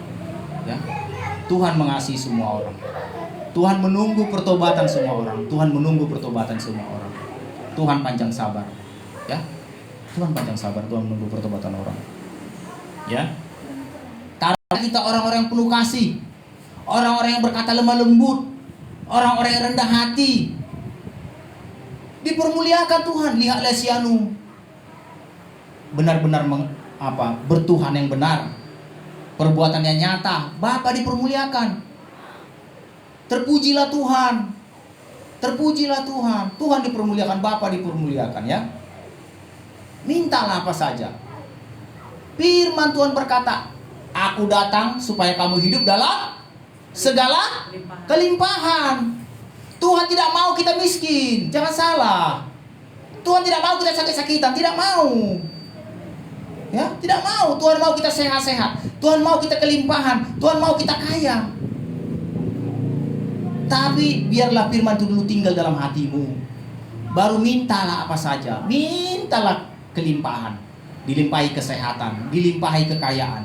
Speaker 7: Ya. Tuhan mengasihi semua orang. Tuhan menunggu pertobatan semua orang. Tuhan menunggu pertobatan semua orang. Tuhan panjang sabar. Ya. Tuhan panjang sabar. Tuhan menunggu pertobatan orang. Ya. Karena kita orang-orang yang penuh kasih, orang-orang yang berkata lemah lembut, orang-orang yang rendah hati, dipermuliakan Tuhan. Lihatlah si anu benar-benar bertuhan yang benar, perbuatannya nyata, Bapa dipermuliakan. Terpujilah Tuhan, terpujilah Tuhan. Tuhan dipermuliakan, Bapa dipermuliakan ya. Mintalah apa saja. Firman Tuhan berkata, aku datang supaya kamu hidup dalam segala kelimpahan. Tuhan tidak mau kita miskin, jangan salah. Tuhan tidak mau kita sakit-sakitan, tidak mau. Ya, tidak mau. Tuhan mau kita sehat-sehat. Tuhan mau kita kelimpahan. Tuhan mau kita kaya. Tapi biarlah firman itu dulu tinggal dalam hatimu. Baru mintalah apa saja. Mintalah kelimpahan. Dilimpahi kesehatan, dilimpahi kekayaan,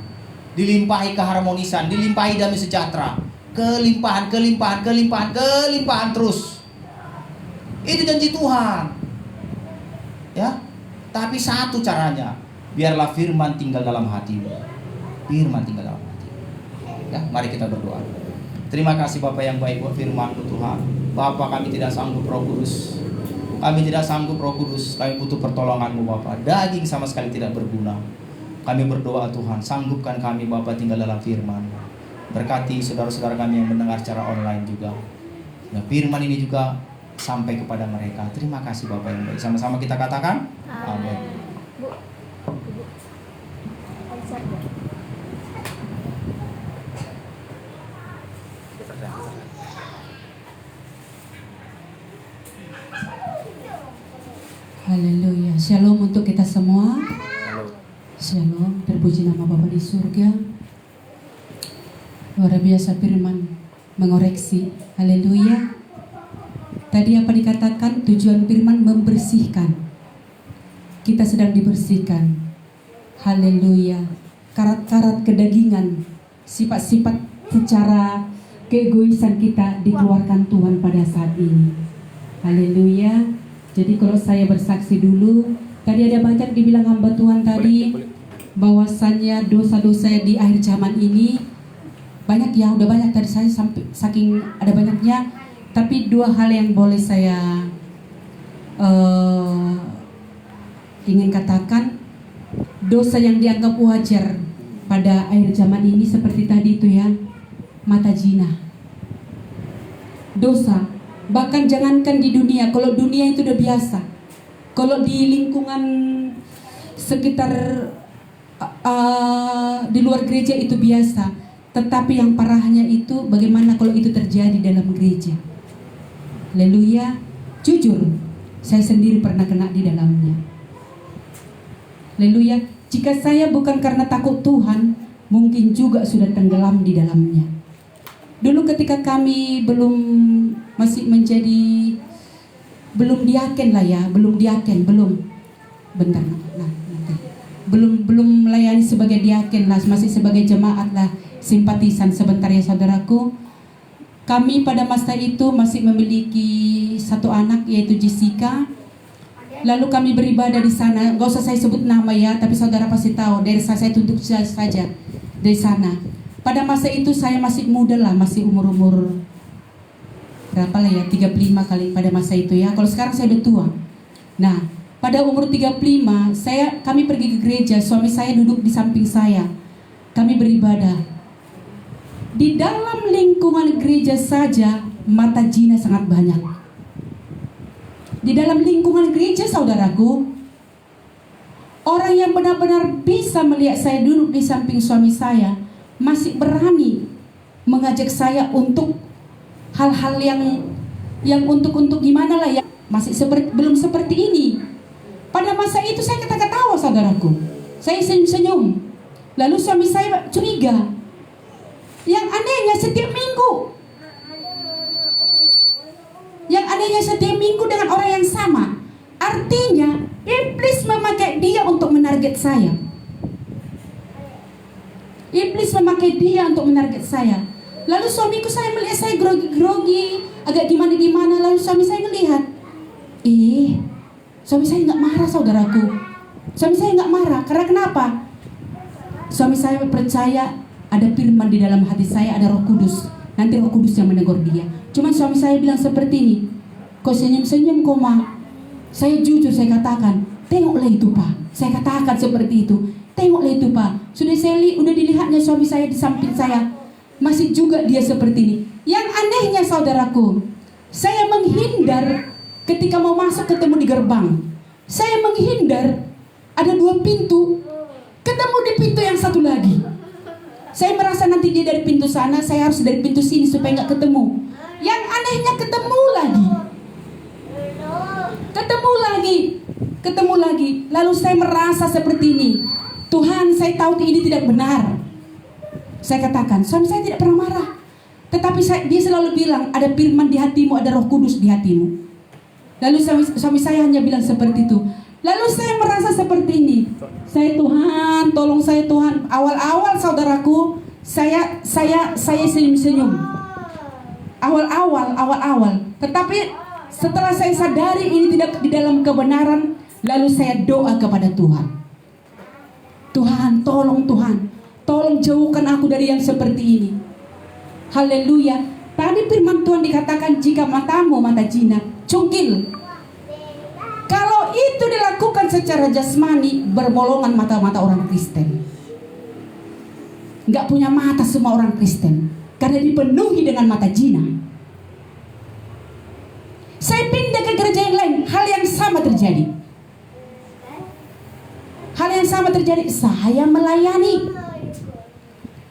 Speaker 7: dilimpahi keharmonisan, dilimpahi damai sejahtera. Kelimpahan, kelimpahan, kelimpahan, kelimpahan terus. Itu janji Tuhan. Ya. Tapi satu caranya, biarlah firman tinggal dalam hatimu. Firman tinggal dalam hatimu. Ya, mari kita berdoa. Terima kasih Bapa yang baik buat firman-Mu Tuhan. Bapa, kami tidak sanggup Roh Kudus. Kami tidak sanggup Roh Kudus. Kami butuh pertolongan-Mu Bapa. Daging sama sekali tidak berguna. Kami berdoa Tuhan, sanggupkan kami Bapa tinggal dalam firman. Berkati saudara-saudara kami yang mendengar secara online juga. Nah, firman ini juga sampai kepada mereka. Terima kasih Bapa yang baik. Sama-sama kita katakan amin.
Speaker 6: Bu.
Speaker 1: Haleluya. Shalom untuk kita semua. Shalom. Terpuji nama Bapa di surga. Luar biasa firman mengoreksi. Haleluya. Tadi apa dikatakan? Tujuan firman membersihkan. Kita sedang dibersihkan. Haleluya. Karat-karat kedagingan, sifat-sifat secara keegoisan kita dikeluarkan Tuhan pada saat ini. Haleluya. Jadi kalau saya bersaksi dulu, tadi ada banyak dibilang hamba Tuhan tadi, bahwasannya dosa-dosa di akhir zaman ini banyak ya, udah banyak tadi saya sampai saking ada banyaknya. Tapi dua hal yang boleh saya ingin katakan, dosa yang dianggap wajar pada akhir zaman ini seperti tadi itu ya, mata zina. Dosa. Bahkan jangankan di dunia, kalau dunia itu udah biasa. Kalau di lingkungan sekitar di luar gereja itu biasa. Tetapi yang parahnya itu bagaimana kalau itu terjadi dalam gereja. Haleluya. Jujur, Saya sendiri pernah kena di dalamnya. Haleluya. Jika saya bukan karena takut Tuhan, mungkin juga sudah tenggelam di dalamnya. Dulu ketika kami masih menjadi belum diaken lah ya, bentar, nanti. Belum melayani sebagai diaken lah, masih sebagai jemaat lah, simpatisan sebentar ya saudaraku. Kami pada masa itu masih memiliki satu anak yaitu Jessica. Lalu kami beribadah di sana. Gak usah saya sebut nama ya, tapi saudara pasti tahu. Dari saya tunjuk saja dari sana. Pada masa itu saya masih muda lah, masih umur berapa lah ya, 35 kali pada masa itu ya. Kalau sekarang saya udah tua. Nah, pada umur 35 kami pergi ke gereja. Suami saya duduk di samping saya. Kami beribadah. Di dalam lingkungan gereja saja mata zina sangat banyak. Di dalam lingkungan gereja saudaraku, orang yang benar-benar bisa melihat saya duduk di samping suami saya masih berani mengajak saya untuk hal-hal yang untuk gimana lah ya, masih belum seperti ini. Pada masa itu saya ketawa saudaraku, saya senyum-senyum. Lalu suami saya curiga. Yang anehnya setiap minggu dengan orang yang sama. Artinya iblis memakai dia untuk menarget saya. Lalu suamiku, saya melihat saya grogi-grogi, agak gimana-gimana. Lalu suami saya melihat, suami saya nggak marah saudaraku. Suami saya nggak marah, karena kenapa? Suami saya percaya ada firman di dalam hati saya, ada Roh Kudus. Nanti Roh Kudus yang menegur dia. Cuman suami saya bilang seperti ini, kok senyum-senyum kok Ma? Saya jujur, saya katakan, tengoklah itu Pak. Saya katakan seperti itu, tengoklah itu Pak. Udah dilihatnya suami saya di samping saya, masih juga dia seperti ini. Yang anehnya saudaraku, saya menghindar ketika mau masuk ketemu di gerbang. Saya menghindar, ada 2 pintu, ketemu di pintu yang satu lagi. Saya merasa nanti dia dari pintu sana, saya harus dari pintu sini supaya nggak ketemu. Yang anehnya ketemu lagi. Lalu saya merasa seperti ini. Tuhan, saya tahu ini tidak benar. Saya katakan, suami saya tidak pernah marah. Tetapi dia selalu bilang, ada firman di hatimu, ada Roh Kudus di hatimu. Lalu suami saya hanya bilang seperti itu. Lalu saya merasa seperti ini. Saya, Tuhan, tolong saya Tuhan. Awal-awal saudaraku, saya senyum-senyum. Awal-awal. Tetapi setelah saya sadari ini tidak di dalam kebenaran, lalu saya doa kepada Tuhan. Tuhan, tolong jauhkan aku dari yang seperti ini. Haleluya. Tadi firman Tuhan dikatakan, jika matamu mata zina, cungkil. Kalau itu dilakukan secara jasmani, berbolongan mata-mata orang Kristen. Nggak punya mata semua orang Kristen, karena dipenuhi dengan mata zina. Saya pindah ke gereja yang lain, hal yang sama terjadi. Saya melayani.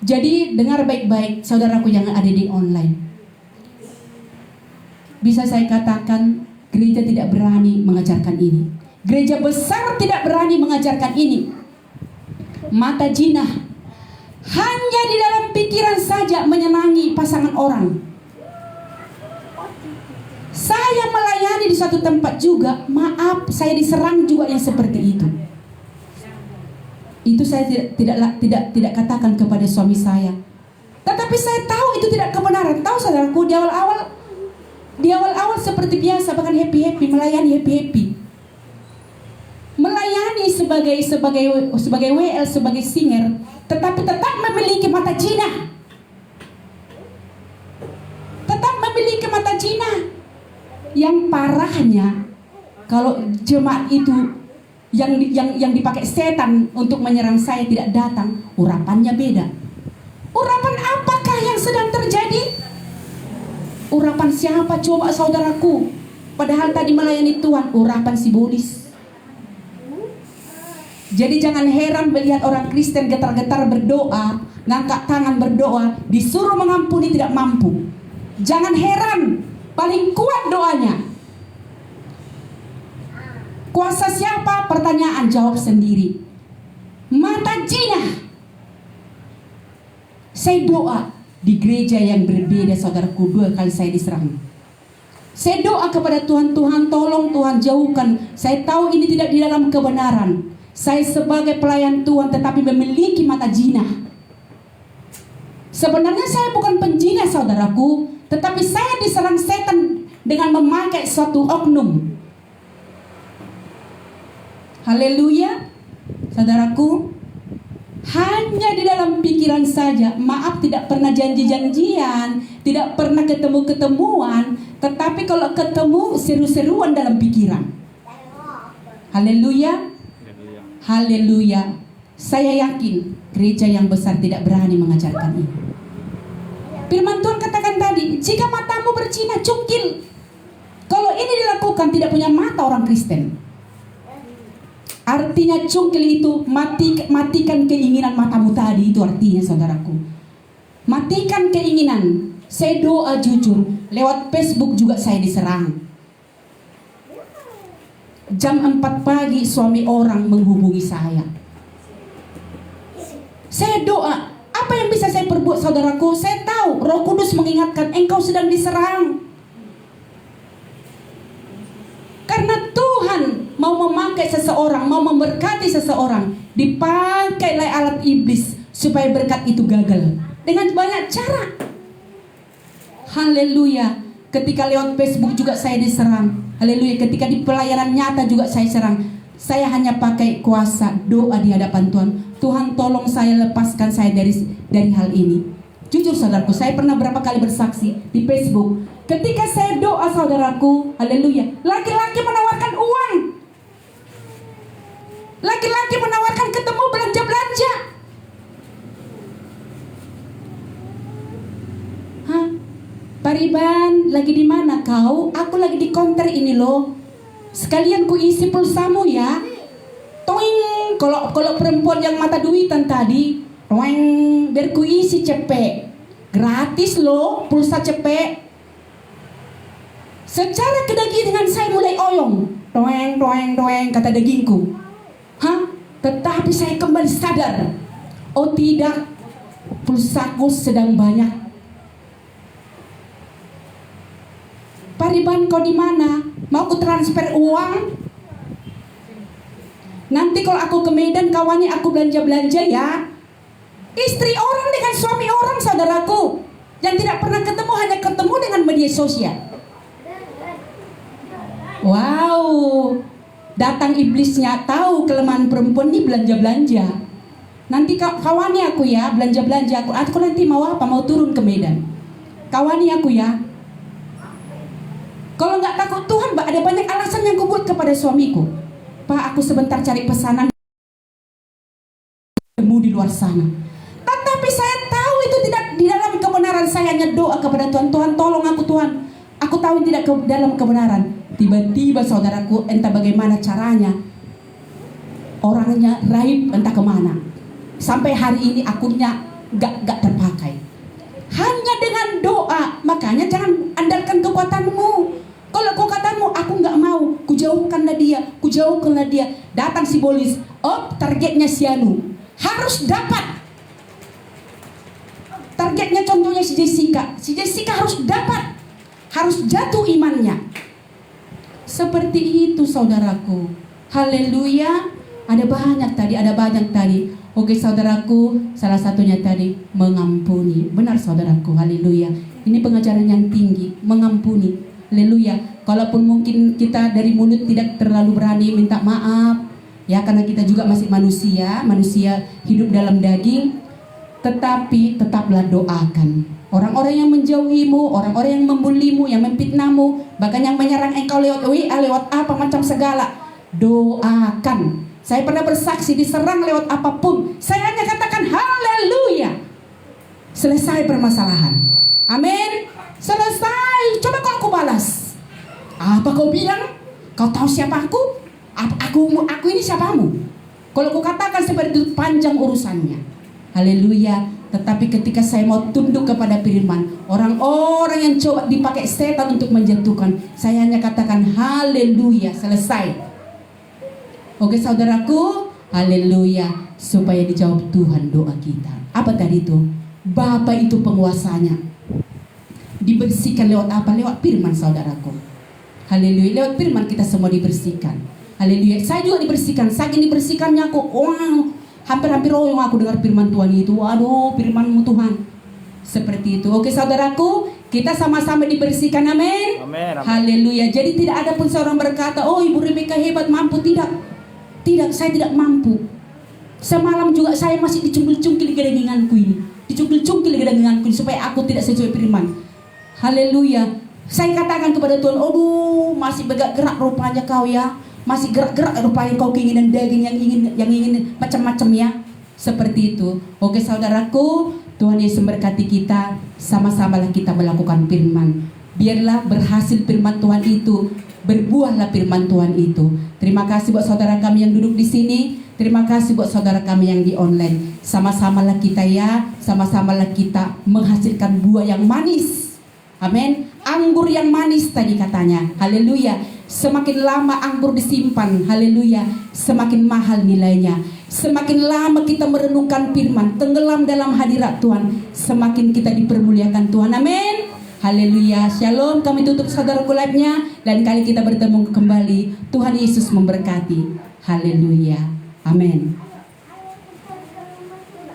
Speaker 1: Jadi dengar baik-baik saudaraku yang ada di online. Bisa saya katakan, gereja tidak berani mengajarkan ini. Gereja besar tidak berani mengajarkan ini. Mata zina hanya di dalam pikiran saja menyenangi pasangan orang. Saya melayani di satu tempat juga, maaf, saya diserang juga yang seperti itu. Itu saya tidak katakan kepada suami saya. Tetapi saya tahu itu tidak kebenaran. Tahu saudaraku, di awal seperti biasa, bahkan happy, melayani happy. Melayani sebagai WL, sebagai singer, tetapi tetap memiliki mata zina. Yang parahnya, kalau jemaat itu yang dipakai setan untuk menyerang saya tidak datang, urapannya beda. Urapan apakah yang sedang terjadi? Urapan siapa coba saudaraku? Padahal tadi melayani Tuhan, urapan si bodis. Jadi jangan heran melihat orang Kristen getar-getar berdoa, ngangkat tangan berdoa, disuruh mengampuni tidak mampu. Jangan heran, paling kuat doanya. Kuasa siapa? Pertanyaan, jawab sendiri. Mata zina. Saya doa di gereja yang berbeda, saudaraku, 2 kali saya diserang. Saya doa kepada Tuhan, Tuhan tolong, Tuhan jauhkan. Saya tahu ini tidak di dalam kebenaran. Saya sebagai pelayan Tuhan tetapi memiliki mata zina. Sebenarnya saya bukan penjina, saudaraku, tetapi saya diserang setan dengan memakai suatu oknum. Haleluya, saudaraku. Hanya di dalam pikiran saja. Maaf, tidak pernah janji-janjian, tidak pernah ketemu-ketemuan, tetapi kalau ketemu seru-seruan dalam pikiran. Haleluya. Haleluya. Saya yakin gereja yang besar tidak berani mengajarkan ini. Firman Tuhan katakan tadi, jika matamu berzina, cungkil. Kalau ini dilakukan, tidak punya mata orang Kristen. Artinya cungkil itu matikan keinginan matamu tadi. Itu artinya, saudaraku. Matikan keinginan. Saya doa jujur, lewat Facebook juga saya diserang. Jam 4 pagi suami orang menghubungi saya. Saya doa, apa yang bisa saya perbuat, saudaraku? Saya tahu Roh Kudus mengingatkan, engkau sedang diserang. Karena Tuhan mau memakai seseorang, mau memberkati seseorang, dipakailah alat iblis supaya berkat itu gagal dengan banyak cara. Haleluya. Ketika lewat Facebook juga saya diserang. Haleluya. Ketika di pelayanan nyata juga saya serang. Saya hanya pakai kuasa doa di hadapan Tuhan. Tuhan tolong saya, lepaskan saya dari hal ini. Jujur, saudaraku, saya pernah berapa kali bersaksi di Facebook. Ketika saya doa, saudaraku, haleluya, laki-laki menawarkan uang. Laki-laki menawarkan ketemu belanja-belanja. Hah? Pariban, lagi di mana kau? Aku lagi di konter ini loh. Sekalian ku isi pulsamu ya. Toing, kalau perempuan yang mata duitan tadi, toing, biar ku isi cepet. Gratis loh, pulsa cepet. Secara kedagingan saya mulai oyong. Toeng, toeng, toeng, kata dagingku. Hah? Tetapi saya kembali sadar. Oh tidak, pulsaku sedang banyak. Pariban, kau di mana? Mau ku transfer uang? Nanti kalau aku ke Medan, kawannya aku belanja-belanja ya. Istri orang dengan suami orang, saudaraku, yang tidak pernah ketemu, hanya ketemu dengan media sosial. Wow, datang iblisnya, tahu kelemahan perempuan ini belanja-belanja. Nanti kawannya aku ya, belanja-belanja aku nanti mau apa? Mau turun ke Medan. Kawani aku ya. Kalau nggak takut Tuhan, ada banyak alasan yang aku buat kepada suamiku. Pak, aku sebentar cari pesanan di luar sana. Tetapi saya tahu itu tidak di dalam kebenaran. Saya hanya doa kepada Tuhan, Tuhan tolong aku Tuhan. Aku tahu tidak dalam kebenaran. Tiba-tiba saudaraku, entah bagaimana caranya, orangnya raib entah kemana. Sampai hari ini akunnya gak terpakai. Hanya dengan doa. Makanya jangan andalkan kekuatanmu. Kalau kekuatanmu, aku gak mau, kujauhkanlah dia. Datang si polis, oh targetnya si Anu, harus dapat. Targetnya contohnya si Jessica harus dapat, harus jatuh imannya. Seperti itu saudaraku. Haleluya. Ada banyak tadi. Oke saudaraku, salah satunya tadi mengampuni. Benar saudaraku, haleluya. Ini pengajaran yang tinggi, mengampuni. Haleluya. Kalaupun mungkin kita dari mulut tidak terlalu berani minta maaf, ya karena kita juga masih manusia hidup dalam daging, tetapi tetaplah doakan. Orang-orang yang menjauhimu, orang-orang yang membulimu, yang memfitnahmu, bahkan yang menyerang engkau lewat WA, lewat apa macam segala, doakan. Saya pernah bersaksi diserang lewat apapun, saya hanya katakan haleluya. Selesai permasalahan. Amin. Selesai. Coba kalau aku balas, apa kau bilang? Kau tahu siapa aku? Aku ini siapamu? Kalau aku katakan seperti itu, panjang urusannya. Haleluya. Tetapi ketika saya mau tunduk kepada firman, orang-orang yang coba dipakai setan untuk menjatuhkan, saya hanya katakan haleluya, selesai. Oke saudaraku, haleluya, supaya dijawab Tuhan doa kita. Apa tadi itu? Bapa itu penguasanya. Dibersihkan lewat apa? Lewat firman saudaraku. Haleluya, lewat firman kita semua dibersihkan. Haleluya, saya juga dibersihkan. Saking dibersihkannya aku, hampir-hampir yang aku dengar firman Tuhan itu. Waduh, firman-Mu Tuhan. Seperti itu. Oke saudaraku, kita sama-sama dibersihkan, amin.
Speaker 2: Amin.
Speaker 1: Haleluya. Jadi tidak ada pun seorang berkata, oh Ibu Rebecca hebat, mampu. Tidak, saya tidak mampu. Semalam juga saya masih dicungkil-cungkil gedanginganku ini. Dicungkil-cungkil gedanginganku ini, supaya aku tidak sesuai firman. Haleluya. Saya katakan kepada Tuhan, aduh, masih bergerak rupanya kau ya. Masih gerak-gerak rupanya kau keinginan daging yang ingin macam-macam ya. Seperti itu. Oke saudaraku, Tuhan Yesus memberkati kita. Sama-samalah kita melakukan firman. Biarlah berhasil firman Tuhan itu. Berbuahlah firman Tuhan itu. Terima kasih buat saudara kami yang duduk di sini. Terima kasih buat saudara kami yang di online. Sama-samalah kita ya. Sama-samalah kita menghasilkan buah yang manis. Amin. Anggur yang manis tadi katanya. Haleluya. Semakin lama anggur disimpan, haleluya, semakin mahal nilainya. Semakin lama kita merenungkan firman, tenggelam dalam hadirat Tuhan, semakin kita dipermuliakan Tuhan. Amin. Haleluya. Shalom. Kami tutup saudaraku live-nya. Lain kali kita bertemu kembali. Tuhan Yesus memberkati. Haleluya. Amin.